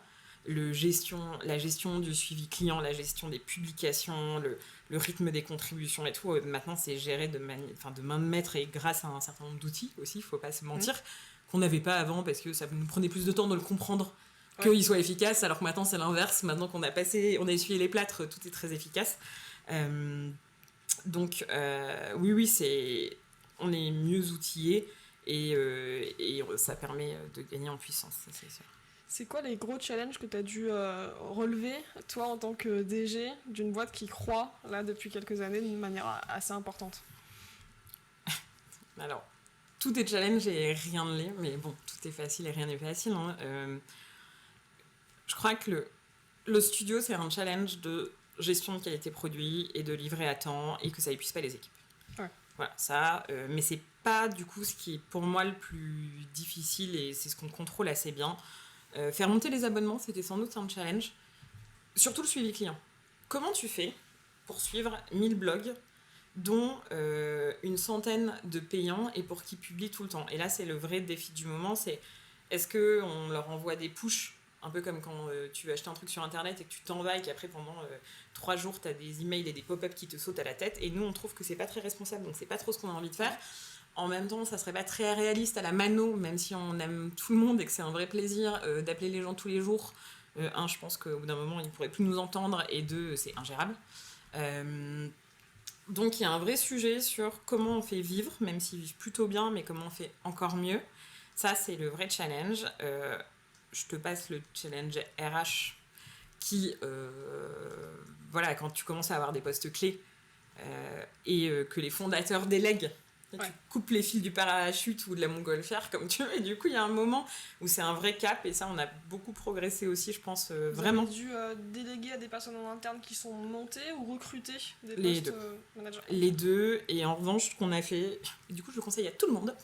La gestion du suivi client, la gestion des publications, le rythme des contributions et tout, maintenant c'est géré de main de maître, et grâce à un certain nombre d'outils aussi, il faut pas se mentir, qu'on n'avait pas avant parce que ça nous prenait plus de temps de le comprendre qu'il soit efficace, alors que maintenant c'est l'inverse. Maintenant qu'on a essuyé les plâtres, tout est très efficace. Donc oui, on est mieux outillé, et ça permet de gagner en puissance, ça c'est sûr. C'est quoi les gros challenges que tu as dû relever, toi, en tant que DG d'une boîte qui croît, là, depuis quelques années, d'une manière assez importante? Alors, tout est challenge et rien ne l'est, mais bon, tout est facile et rien n'est facile. Hein. Je crois que le studio, c'est un challenge de gestion de qualité produit et de livrer à temps et que ça épuise pas les équipes. Ouais. Voilà, ça, mais c'est pas du coup ce qui est pour moi le plus difficile et c'est ce qu'on contrôle assez bien. Faire monter les abonnements, c'était sans doute un challenge. Surtout le suivi client. Comment tu fais pour suivre 1000 blogs dont une centaine de payants et pour qui publient tout le temps. Et là, c'est le vrai défi du moment, c'est est-ce qu'on leur envoie des pushs, un peu comme quand tu veux acheter un truc sur Internet et que tu t'en vas et qu'après, pendant 3 jours, tu as des emails et des pop-up qui te sautent à la tête. Et nous, on trouve que c'est pas très responsable, donc c'est pas trop ce qu'on a envie de faire. En même temps, ça serait pas très réaliste à la mano, même si on aime tout le monde et que c'est un vrai plaisir d'appeler les gens tous les jours. Je pense qu'au bout d'un moment, ils pourraient plus nous entendre, et deux, c'est ingérable. Donc il y a un vrai sujet sur comment on fait vivre, même s'ils vivent plutôt bien, mais comment on fait encore mieux. Ça, c'est le vrai challenge. Je te passe le challenge RH qui, voilà, quand tu commences à avoir des postes clés et que les fondateurs délèguent, tu coupes les fils du parachute ou de la montgolfière comme tu veux, et du coup il y a un moment où c'est un vrai cap, et ça on a beaucoup progressé aussi, je pense. Vraiment. Vous avez dû déléguer à des personnes en interne qui sont montées ou recruter des Les postes deux. managers? Les deux, et en revanche ce qu'on a fait, et du coup je le conseille à tout le monde,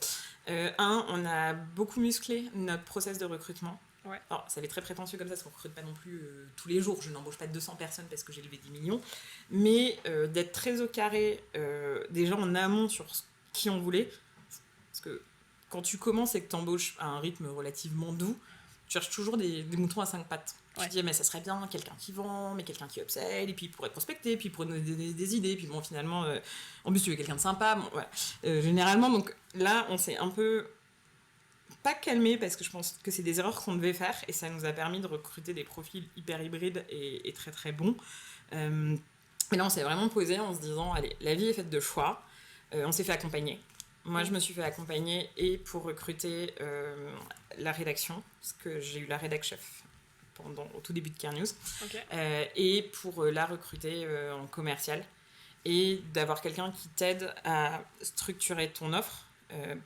on a beaucoup musclé notre process de recrutement. Ouais. Alors, ça fait très prétentieux comme ça, parce qu'on ne recrute pas non plus tous les jours. Je n'embauche pas 200 personnes parce que j'ai levé 10 millions. Mais d'être très au carré, déjà en amont sur qui on voulait. Parce que quand tu commences et que tu embauches à un rythme relativement doux, tu cherches toujours des moutons à 5 pattes. Tu te dis, mais ça serait bien quelqu'un qui vend, mais quelqu'un qui upsell, et puis il pourrait prospecter, puis il pourrait nous donner des idées, puis bon, finalement, en plus, tu veux quelqu'un de sympa. Bon, voilà. Généralement, donc là, on s'est un peu pas calmé, parce que je pense que c'est des erreurs qu'on devait faire, et ça nous a permis de recruter des profils hyper hybrides et très très bons. Mais là, on s'est vraiment posé en se disant, allez, la vie est faite de choix. On s'est fait accompagner. Moi, je me suis fait accompagner et pour recruter la rédaction, parce que j'ai eu la rédac chef au tout début de Care News, et pour la recruter en commercial, et d'avoir quelqu'un qui t'aide à structurer ton offre,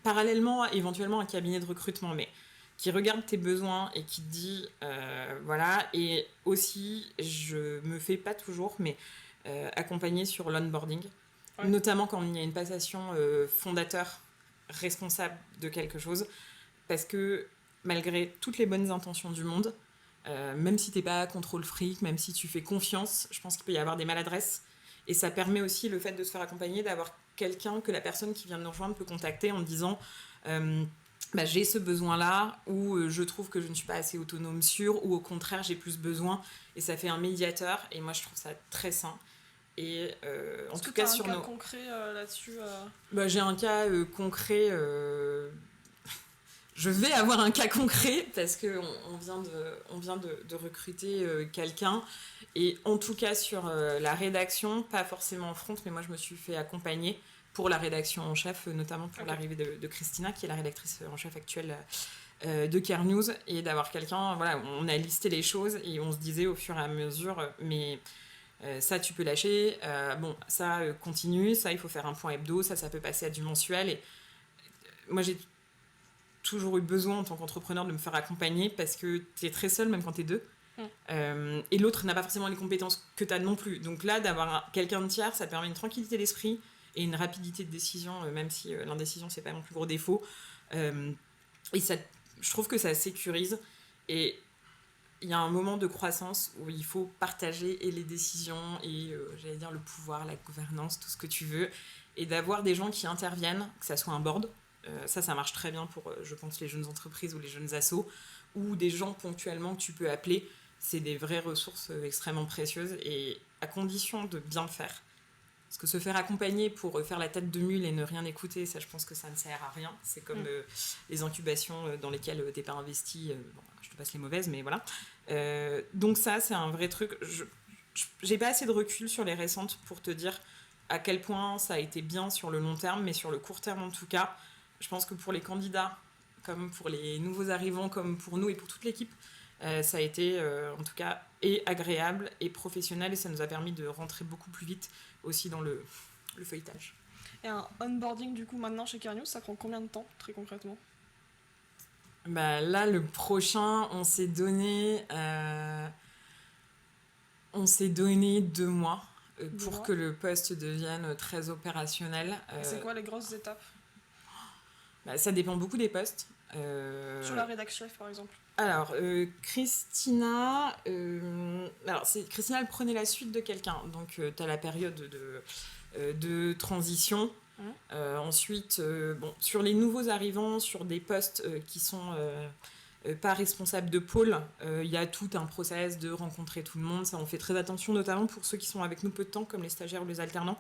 parallèlement à éventuellement un cabinet de recrutement, mais qui regarde tes besoins et qui te dit voilà. Et aussi, je me fais pas toujours, mais accompagner sur l'onboarding, notamment quand il y a une passation fondateur responsable de quelque chose, parce que malgré toutes les bonnes intentions du monde, même si t'es pas contrôle fric, même si tu fais confiance, je pense qu'il peut y avoir des maladresses, et ça permet aussi, le fait de se faire accompagner, d'avoir quelqu'un que la personne qui vient de nous rejoindre peut contacter en disant j'ai ce besoin-là, ou je trouve que je ne suis pas assez autonome sur, ou au contraire j'ai plus besoin, et ça fait un médiateur, et moi je trouve ça très sain. Et en tout cas sur nos... Est-ce que tu as un cas concret là-dessus j'ai un cas concret. Je vais avoir un cas concret parce qu'on vient de recruter quelqu'un. Et en tout cas sur la rédaction, pas forcément en front, mais moi je me suis fait accompagner pour la rédaction en chef, notamment pour l'arrivée de Christina, qui est la rédactrice en chef actuelle de Care News, et d'avoir quelqu'un, voilà, on a listé les choses et on se disait au fur et à mesure, mais ça tu peux lâcher, ça continue, ça il faut faire un point hebdo, ça peut passer à du mensuel. Et moi j'ai toujours eu besoin en tant qu'entrepreneur de me faire accompagner, parce que t'es très seul même quand t'es deux. Et l'autre n'a pas forcément les compétences que t'as non plus. Donc là, d'avoir quelqu'un de tiers, ça permet une tranquillité d'esprit et une rapidité de décision, même si l'indécision c'est pas mon plus gros défaut. Et ça, je trouve que ça sécurise. Et il y a un moment de croissance où il faut partager et les décisions et j'allais dire le pouvoir, la gouvernance, tout ce que tu veux, et d'avoir des gens qui interviennent, que ça soit un board. Ça marche très bien pour, je pense, les jeunes entreprises ou les jeunes assos, ou des gens ponctuellement que tu peux appeler. C'est des vraies ressources extrêmement précieuses, et à condition de bien le faire. Parce que se faire accompagner pour faire la tête de mule et ne rien écouter, ça, je pense que ça ne sert à rien. C'est comme les incubations dans lesquelles t'es pas investi. Je te passe les mauvaises, mais voilà. Donc ça, c'est un vrai truc. J'ai pas assez de recul sur les récentes pour te dire à quel point ça a été bien sur le long terme, mais sur le court terme en tout cas, je pense que pour les candidats, comme pour les nouveaux arrivants, comme pour nous et pour toute l'équipe, Ça a été en tout cas et agréable et professionnel, et ça nous a permis de rentrer beaucoup plus vite aussi dans le feuilletage. Et un onboarding du coup maintenant chez Care News, ça prend combien de temps très concrètement? Bah, là, le prochain, on s'est donné 2 mois pour que le poste devienne très opérationnel. C'est quoi les grosses étapes? Bah, ça dépend beaucoup des postes. Sur la rédac chef par exemple. Alors, Christina, Christina, elle prenait la suite de quelqu'un. Donc, tu as la période de transition. Ensuite, sur les nouveaux arrivants, sur des postes qui sont pas responsables de pôle, il y a tout un process de rencontrer tout le monde. Ça, on fait très attention, notamment pour ceux qui sont avec nous peu de temps, comme les stagiaires ou les alternants.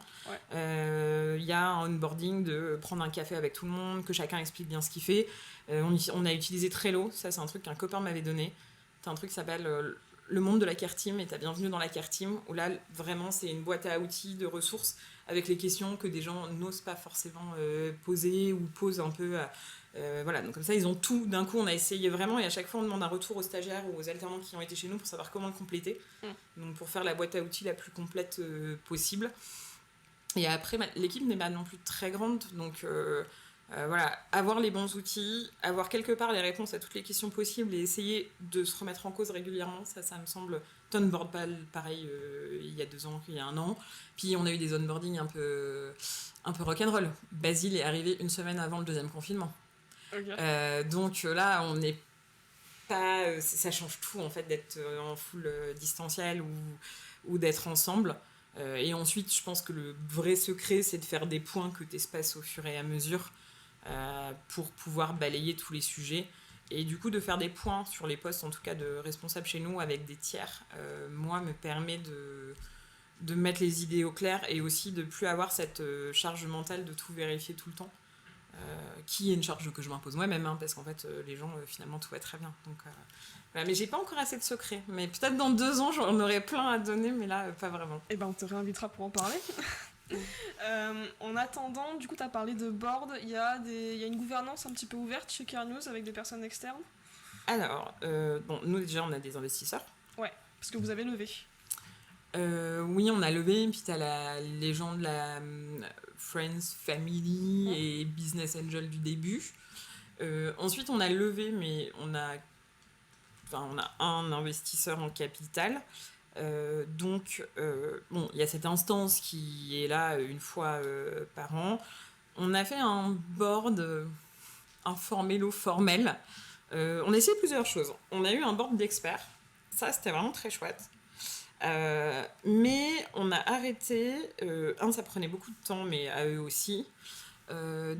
Il y a un onboarding de prendre un café avec tout le monde, que chacun explique bien ce qu'il fait. On a utilisé Trello, ça c'est un truc qu'un copain m'avait donné. C'est un truc qui s'appelle le monde de la Care Team, et t'as bienvenue dans la Care Team, où là vraiment c'est une boîte à outils de ressources avec les questions que des gens n'osent pas forcément poser ou posent un peu. Voilà, donc comme ça ils ont tout d'un coup. On a essayé vraiment, et à chaque fois on demande un retour aux stagiaires ou aux alternants qui ont été chez nous pour savoir comment le compléter, donc pour faire la boîte à outils la plus complète possible. Et après l'équipe n'est pas non plus très grande, donc voilà, avoir les bons outils, avoir quelque part les réponses à toutes les questions possibles et essayer de se remettre en cause régulièrement, ça me semble. Onboard pareil il y a 2 ans, il y a 1 an. Puis on a eu des onboardings un peu rock'n'roll. Basile est arrivé 1 semaine avant le 2e confinement. Okay. Donc là, on n'est pas. Ça change tout en fait d'être en full distanciel ou d'être ensemble. Et ensuite, je pense que le vrai secret, c'est de faire des points que tu espaces au fur et à mesure pour pouvoir balayer tous les sujets. Et du coup, de faire des points sur les postes, en tout cas de responsables chez nous, avec des tiers, moi, me permet de mettre les idées au clair, et aussi de plus avoir cette charge mentale de tout vérifier tout le temps, qui est une charge que je m'impose moi-même, hein, parce qu'en fait, les gens, finalement, tout va très bien. Donc, voilà. Mais j'ai pas encore assez de secrets. Mais peut-être dans 2 ans, j'en aurai plein à donner, mais là, pas vraiment. Eh ben, on te réinvitera pour en parler. En attendant, du coup, tu as parlé de board. Il y a une gouvernance un petit peu ouverte chez Care News avec des personnes externes. Alors, nous déjà, on a des investisseurs. Ouais, parce que vous avez levé. Oui, on a levé, puis t'as les gens de la Friends, Family et Business Angel du début. Ensuite, on a levé, mais on a un investisseur en capital. Donc, il y a cette instance qui est là 1 fois par an. On a fait un board informel ou formel. On a essayé plusieurs choses. On a eu un board d'experts. Ça, c'était vraiment très chouette. Mais on a arrêté. Ça prenait beaucoup de temps, mais à eux aussi. Ça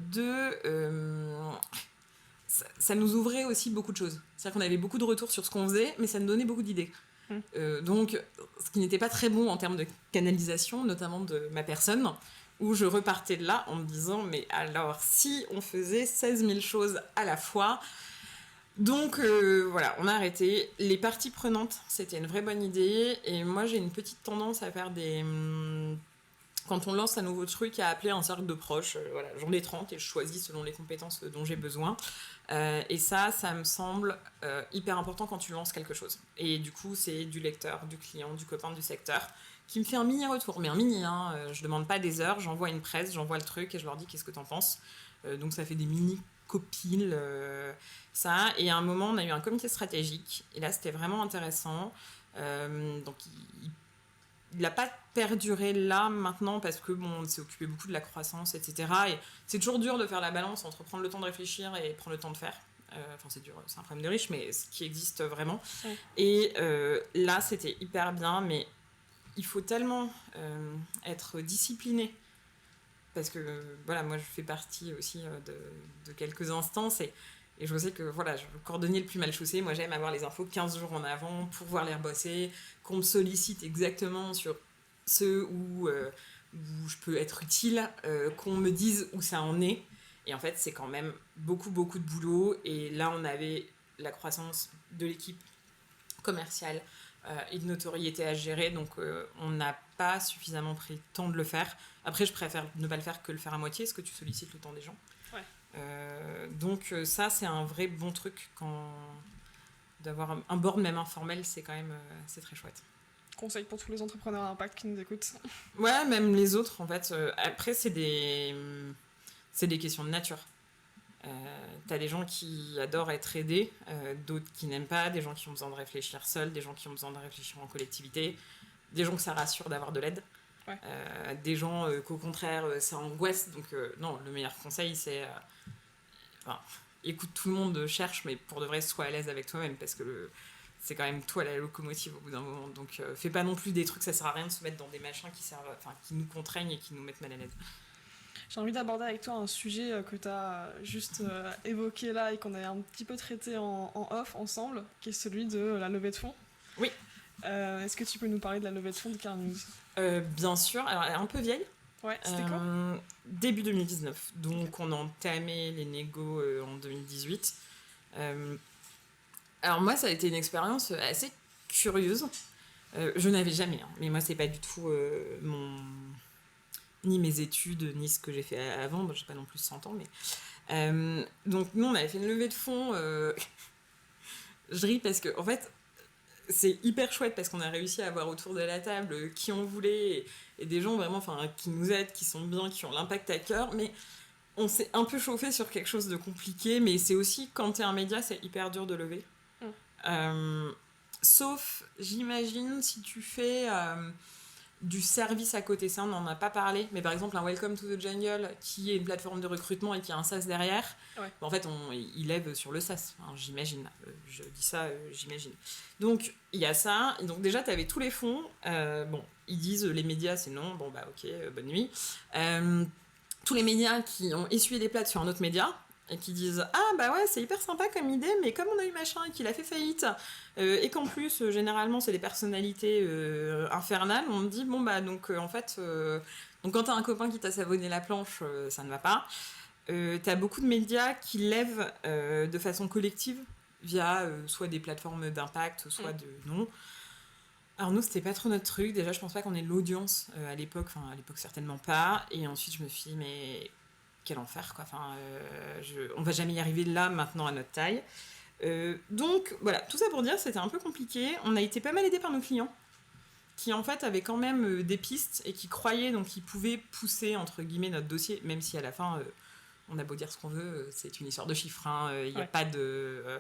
nous ouvrait aussi beaucoup de choses. C'est-à-dire qu'on avait beaucoup de retours sur ce qu'on faisait, mais ça nous donnait beaucoup d'idées. Donc, ce qui n'était pas très bon en termes de canalisation, notamment de ma personne, où je repartais de là en me disant, mais alors, si on faisait 16 000 choses à la fois. Donc, voilà, on a arrêté. Les parties prenantes, c'était une vraie bonne idée. Et moi, j'ai une petite tendance à faire quand on lance un nouveau truc, à appeler un cercle de proches. Voilà, j'en ai 30 et je choisis selon les compétences dont j'ai besoin. Et ça me semble hyper important quand tu lances quelque chose. Et du coup, c'est du lecteur, du client, du copain du secteur qui me fait un mini retour. Mais un mini, hein, je demande pas des heures, j'envoie une presse, j'envoie le truc et je leur dis qu'est-ce que t'en penses. Donc ça fait des mini copiles, ça. Et à un moment, on a eu un comité stratégique. Et là, c'était vraiment intéressant. Donc il n'a pas perduré là maintenant parce que on s'est occupé beaucoup de la croissance, etc. Et c'est toujours dur de faire la balance entre prendre le temps de réfléchir et prendre le temps de faire. Enfin, c'est dur, c'est un problème de riche, mais ce qui existe vraiment. Et là, c'était hyper bien, mais il faut tellement être discipliné. Parce que voilà, moi je fais partie aussi de quelques instances, et je sais que voilà, je suis le cordonnier le plus mal chaussé. Moi j'aime avoir les infos 15 jours en avant pour pouvoir les rebosser, qu'on me sollicite exactement sur ceux où je peux être utile, qu'on me dise où ça en est. Et en fait, c'est quand même beaucoup de boulot. Et là, on avait la croissance de l'équipe commerciale et de notoriété à gérer, donc on n'a pas suffisamment pris le temps de le faire. Après, je préfère ne pas le faire que le faire à moitié, parce que tu sollicites le temps des gens. Donc ça, c'est un vrai bon truc d'avoir un board même informel, c'est quand même c'est très chouette. Conseil pour tous les entrepreneurs à impact qui nous écoutent. Ouais, même les autres, en fait. Après, c'est des questions de nature. T'as des gens qui adorent être aidés, d'autres qui n'aiment pas, des gens qui ont besoin de réfléchir seuls, des gens qui ont besoin de réfléchir en collectivité, des gens que ça rassure d'avoir de l'aide, ouais. Des gens qu'au contraire ça angoisse. Donc non, le meilleur conseil c'est écoute, tout le monde cherche, mais pour de vrai sois à l'aise avec toi-même, parce que c'est quand même toi la locomotive au bout d'un moment. Donc fais pas non plus des trucs, ça sert à rien de se mettre dans des machins qui nous contraignent et qui nous mettent mal à l'aise. J'ai envie d'aborder avec toi un sujet que tu as juste évoqué là et qu'on a un petit peu traité en off ensemble, qui est celui de la levée de fonds. Oui. Est-ce que tu peux nous parler de la levée de fonds de Carnews ? Bien sûr, alors elle est un peu vieille. Ouais, c'était quand ? Début 2019, donc on a entamé les négos en 2018. Alors moi, ça a été une expérience assez curieuse. Je n'avais jamais, mais moi c'est pas du tout ni mes études, ni ce que j'ai fait avant. Bon, j'ai pas non plus 100 ans, mais... donc nous, on avait fait une levée de fonds. Je ris parce que, en fait, c'est hyper chouette parce qu'on a réussi à avoir autour de la table qui on voulait et des gens vraiment qui nous aident, qui sont bien, qui ont l'impact à cœur. Mais on s'est un peu chauffé sur quelque chose de compliqué. Mais c'est aussi, quand t'es un média, c'est hyper dur de lever. Sauf, j'imagine, si tu fais... du service à côté, ça on n'en a pas parlé, mais par exemple un Welcome to the Jungle qui est une plateforme de recrutement et qui a un SaaS derrière, ouais. En fait il lève sur le SaaS, j'imagine, je dis ça, j'imagine. Donc il y a ça, et donc déjà tu avais tous les fonds, bon ils disent les médias c'est non, bon bah ok, bonne nuit, tous les médias qui ont essuyé des plates sur un autre média, et qui disent « Ah bah ouais, c'est hyper sympa comme idée, mais comme on a eu machin et qu'il a fait faillite, et qu'en plus, généralement, c'est des personnalités infernales, on me dit, bon bah donc en fait, donc quand t'as un copain qui t'a savonné la planche, ça ne va pas. T'as beaucoup de médias qui lèvent de façon collective via soit des plateformes d'impact, soit de non. Alors nous, c'était pas trop notre truc. Déjà, je pense pas qu'on ait l'audience à l'époque, enfin à l'époque certainement pas. Et ensuite, je me suis dit, mais... quel enfer quoi, on va jamais y arriver là maintenant à notre taille, donc voilà, tout ça pour dire c'était un peu compliqué. On a été pas mal aidés par nos clients qui en fait avaient quand même des pistes et qui croyaient, donc ils pouvaient pousser entre guillemets notre dossier, même si à la fin on a beau dire ce qu'on veut, c'est une histoire de chiffres, il n'y a pas de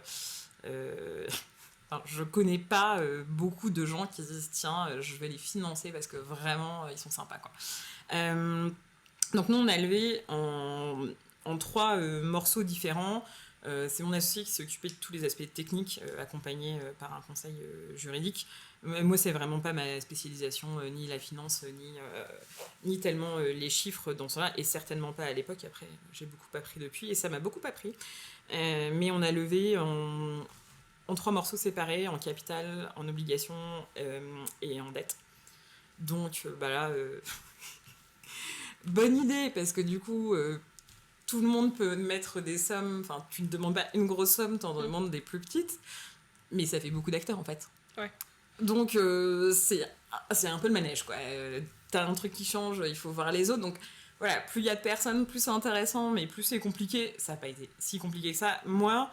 je connais pas beaucoup de gens qui disent tiens je vais les financer parce que vraiment ils sont sympas quoi. Donc nous on a levé en 3 morceaux différents. C'est mon associé qui s'est occupé de tous les aspects techniques, accompagné par un conseil juridique. Moi c'est vraiment pas ma spécialisation, ni la finance, ni tellement les chiffres dans cela, et certainement pas à l'époque. Après j'ai beaucoup appris depuis et ça m'a beaucoup appris. Mais on a levé en 3 morceaux séparés, en capital, en obligations et en dette. Donc bah là... bonne idée, parce que du coup, tout le monde peut mettre des sommes. Enfin, tu ne demandes pas une grosse somme, tu en demandes des plus petites. Mais ça fait beaucoup d'acteurs, en fait. Ouais. Donc, c'est un peu le manège, quoi. T'as un truc qui change, il faut voir les autres. Donc, voilà, plus il y a de personnes, plus c'est intéressant, mais plus c'est compliqué. Ça n'a pas été si compliqué que ça. Moi,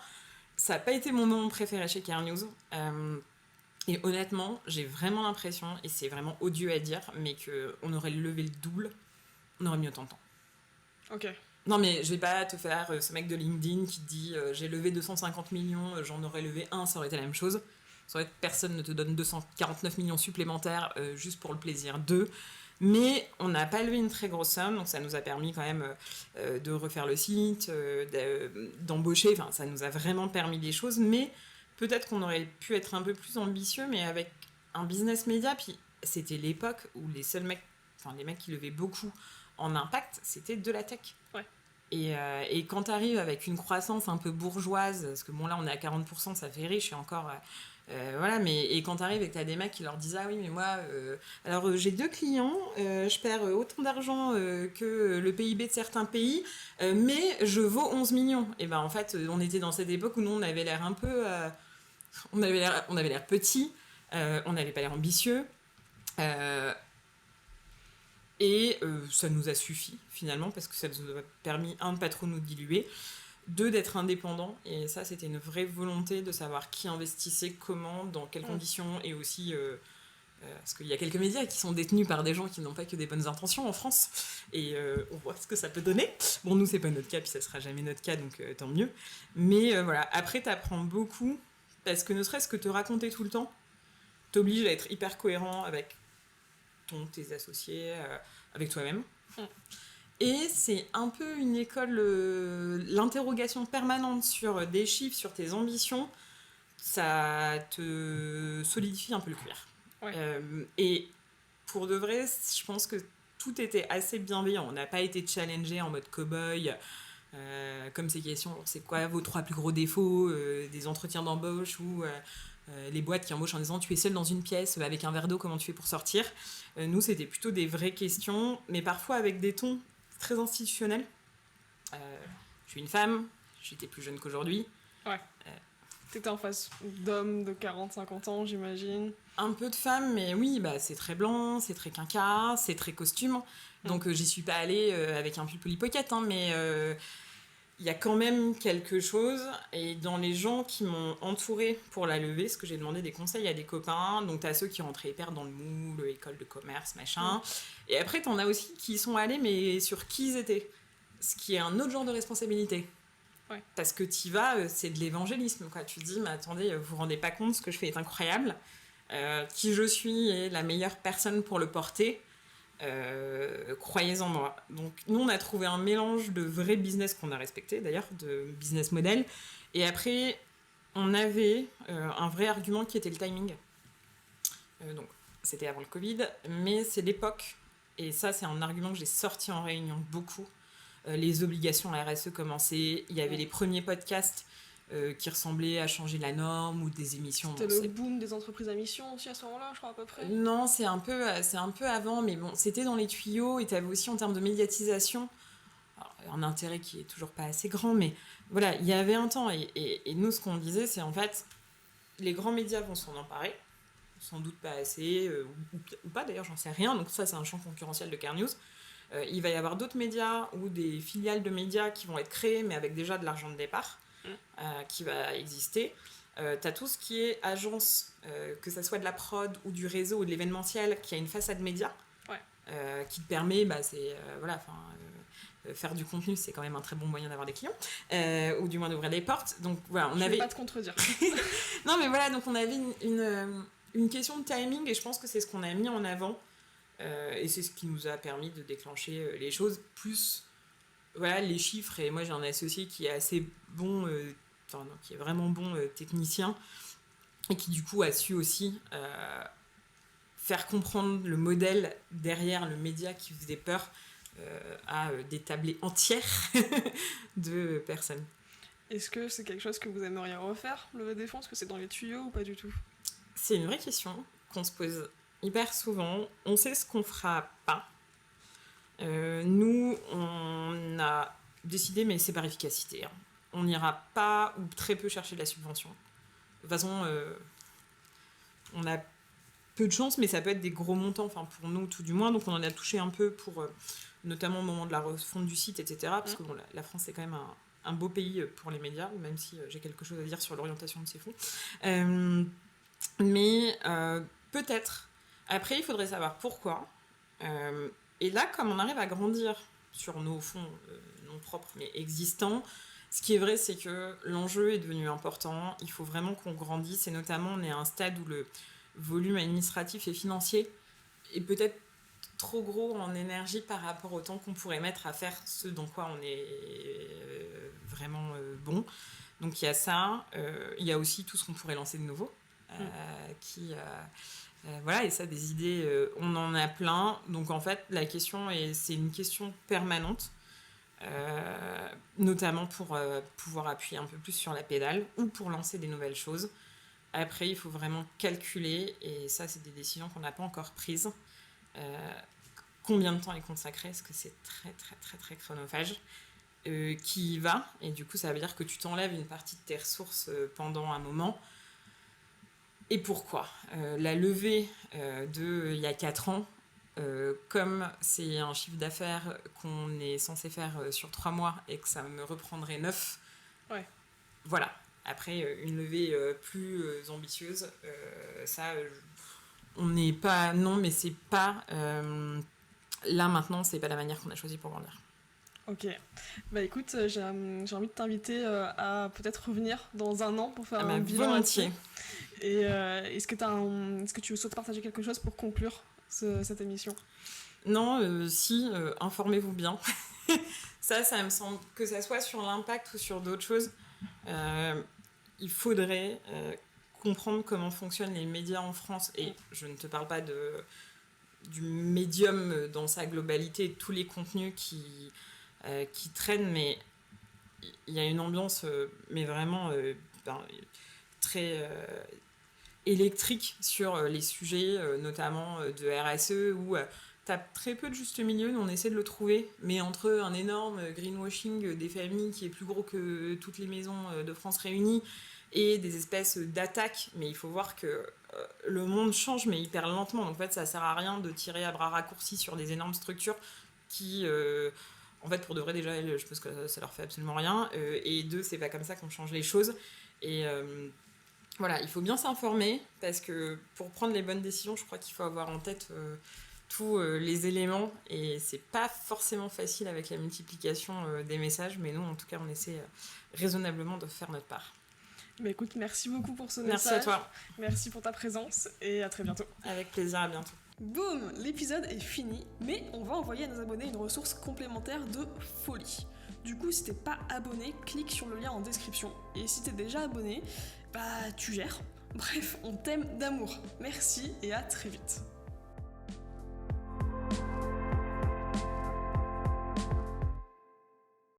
ça n'a pas été mon moment préféré chez Carnews. Et honnêtement, j'ai vraiment l'impression, et c'est vraiment odieux à dire, mais qu'on aurait levé le double, on aurait mis autant de temps. Ok. Non mais je vais pas te faire ce mec de LinkedIn qui te dit j'ai levé 250 millions, j'en aurais levé un, ça aurait été la même chose. Ça aurait été, personne ne te donne 249 millions supplémentaires juste pour le plaisir d'eux. Mais on n'a pas levé une très grosse somme, donc ça nous a permis quand même de refaire le site, d'embaucher, enfin ça nous a vraiment permis des choses, mais peut-être qu'on aurait pu être un peu plus ambitieux, mais avec un business média, puis c'était l'époque où les seuls mecs, enfin les mecs qui levaient beaucoup en impact, c'était de la tech. Ouais. Et quand tu arrives avec une croissance un peu bourgeoise, parce que bon là on est à 40%, ça fait riche et encore... voilà, mais et quand tu arrives et que tu as des mecs qui leur disent ah oui mais moi alors j'ai 2 clients, je perds autant d'argent que le PIB de certains pays, mais je vaux 11 millions. Et ben en fait on était dans cette époque où nous on avait l'air un peu on avait l'air petit, on n'avait pas l'air ambitieux, et ça nous a suffi finalement parce que ça nous a permis de pas trop nous diluer. 2, d'être indépendant, et ça c'était une vraie volonté de savoir qui investissait, comment, dans quelles conditions, et aussi parce qu'il y a quelques médias qui sont détenus par des gens qui n'ont pas que des bonnes intentions en France, et on voit ce que ça peut donner. Bon, nous c'est pas notre cas, puis ça sera jamais notre cas, donc tant mieux. Mais voilà, après t'apprends beaucoup, parce que ne serait-ce que te raconter tout le temps t'oblige à être hyper cohérent avec tes associés, avec toi-même. Et c'est un peu une école, l'interrogation permanente sur des chiffres, sur tes ambitions, ça te solidifie un peu le cuir. Ouais. Et pour de vrai, je pense que tout était assez bienveillant. On n'a pas été challengé en mode cow-boy, comme ces questions, c'est quoi vos 3 plus gros défauts, des entretiens d'embauche ou les boîtes qui embauchent en disant tu es seul dans une pièce avec un verre d'eau, comment tu fais pour sortir. Nous, c'était plutôt des vraies questions, mais parfois avec des tons très institutionnels. Je suis une femme, j'étais plus jeune qu'aujourd'hui. Ouais. T'étais en face d'hommes de 40-50 ans, j'imagine. Un peu de femmes, mais oui, bah, c'est très blanc, c'est très quinca, c'est très costume. Donc j'y suis pas allée avec un pull Polly Pocket, hein, mais il y a quand même quelque chose. Et dans les gens qui m'ont entourée pour la levée, parce que j'ai demandé des conseils à des copains, donc t'as ceux qui rentraient hyper dans le moule, école de commerce, machin. Et après t'en as aussi qui sont allés, mais sur qui ils étaient. Ce qui est un autre genre de responsabilité. Ouais. Parce que t'y vas, c'est de l'évangélisme, quoi. Tu te dis, mais attendez, vous vous rendez pas compte, ce que je fais est incroyable. Qui je suis est la meilleure personne pour le porter. Croyez en moi. Donc nous on a trouvé un mélange de vrai business qu'on a respecté d'ailleurs, de business model, et après on avait un vrai argument qui était le timing. Donc c'était avant le Covid, mais c'est l'époque, et ça c'est un argument que j'ai sorti en réunion beaucoup. Les obligations à la RSE commençaient, il y avait les premiers podcasts qui ressemblaient à changer la norme, ou des émissions. C'était le boom des entreprises à mission aussi à ce moment-là, je crois, à peu près. Non, c'est un peu avant, mais bon, c'était dans les tuyaux, et tu avais aussi en termes de médiatisation un intérêt qui est toujours pas assez grand, mais voilà, il y avait un temps, et nous, ce qu'on disait, c'est en fait, les grands médias vont s'en emparer, sans doute pas assez, ou pas d'ailleurs, j'en sais rien, donc ça, c'est un champ concurrentiel de CareNews. Il va y avoir d'autres médias ou des filiales de médias qui vont être créées, mais avec déjà de l'argent de départ qui va exister. T'as tout ce qui est agence, que ça soit de la prod ou du réseau ou de l'événementiel, qui a une façade média, qui te permet, faire du contenu, c'est quand même un très bon moyen d'avoir des clients, ou du moins d'ouvrir des portes. Donc voilà, je vais pas te contredire. Non mais voilà, donc on avait une question de timing, et je pense que c'est ce qu'on a mis en avant, et c'est ce qui nous a permis de déclencher les choses, plus voilà, les chiffres. Et moi j'ai un associé qui est assez bon, qui est vraiment bon technicien, et qui du coup a su aussi faire comprendre le modèle derrière le média qui faisait peur à des tablées entières de personnes. Est-ce que c'est quelque chose que vous aimeriez refaire, levée des fonds? Est-ce que c'est dans les tuyaux ou pas du tout? C'est une vraie question qu'on se pose hyper souvent. On sait ce qu'on fera pas. Nous, on a décidé, mais c'est par efficacité, hein. On n'ira pas ou très peu chercher de la subvention. De toute façon, on a peu de chance, mais ça peut être des gros montants, enfin pour nous tout du moins. Donc on en a touché un peu pour, notamment au moment de la refonte du site, etc. Parce que bon, la France, c'est quand même un beau pays pour les médias, même si j'ai quelque chose à dire sur l'orientation de ces fonds. Mais peut-être. Après, il faudrait savoir pourquoi. Et là, comme on arrive à grandir sur nos fonds non propres, mais existants, ce qui est vrai, c'est que l'enjeu est devenu important. Il faut vraiment qu'on grandisse, et notamment, on est à un stade où le volume administratif et financier est peut-être trop gros en énergie par rapport au temps qu'on pourrait mettre à faire ce dans quoi on est vraiment bon. Donc il y a ça. Il y a aussi tout ce qu'on pourrait lancer de nouveau. Voilà, et ça, des idées, on en a plein. Donc en fait, la question, c'est une question permanente, notamment pour pouvoir appuyer un peu plus sur la pédale ou pour lancer des nouvelles choses. Après, il faut vraiment calculer, et ça, c'est des décisions qu'on n'a pas encore prises. Combien de temps est consacré? Parce que c'est très, très, très, très chronophage. Qui y va, et du coup, ça veut dire que tu t'enlèves une partie de tes ressources pendant un moment. Et pourquoi la levée il y a 4 ans, comme c'est un chiffre d'affaires qu'on est censé faire sur 3 mois et que ça me reprendrait 9, Ouais. Voilà. Après, une levée plus ambitieuse, on n'est pas... Non, mais c'est pas... là, maintenant, c'est pas la manière qu'on a choisi pour grandir. Ok. Bah écoute, j'ai envie de t'inviter à peut-être revenir dans un an pour faire un bilan volontiers. Et est-ce que tu souhaites partager quelque chose pour conclure cette émission ? Non, informez-vous bien. ça me semble, que ça soit sur l'impact ou sur d'autres choses, il faudrait comprendre comment fonctionnent les médias en France. Et je ne te parle pas du médium dans sa globalité, tous les contenus qui traînent, mais il y a une ambiance, mais vraiment très électrique sur les sujets, notamment de RSE, où t'as très peu de juste milieu, nous on essaie de le trouver, mais entre un énorme greenwashing des familles qui est plus gros que toutes les maisons de France réunies, et des espèces d'attaques, mais il faut voir que le monde change, mais hyper lentement. Donc en fait, ça sert à rien de tirer à bras raccourcis sur des énormes structures qui... en fait, pour de vrai, déjà, je pense que ça leur fait absolument rien. Et deux, c'est pas comme ça qu'on change les choses. Et voilà, il faut bien s'informer, parce que pour prendre les bonnes décisions, je crois qu'il faut avoir en tête tous les éléments. Et c'est pas forcément facile avec la multiplication des messages, mais nous, en tout cas, on essaie raisonnablement de faire notre part. Bah écoute, merci beaucoup pour ce message. Merci à toi. Merci pour ta présence et à très bientôt. Avec plaisir, à bientôt. Boum, l'épisode est fini, mais on va envoyer à nos abonnés une ressource complémentaire de folie. Du coup, si t'es pas abonné, clique sur le lien en description. Et si t'es déjà abonné, bah tu gères. Bref, on t'aime d'amour. Merci et à très vite.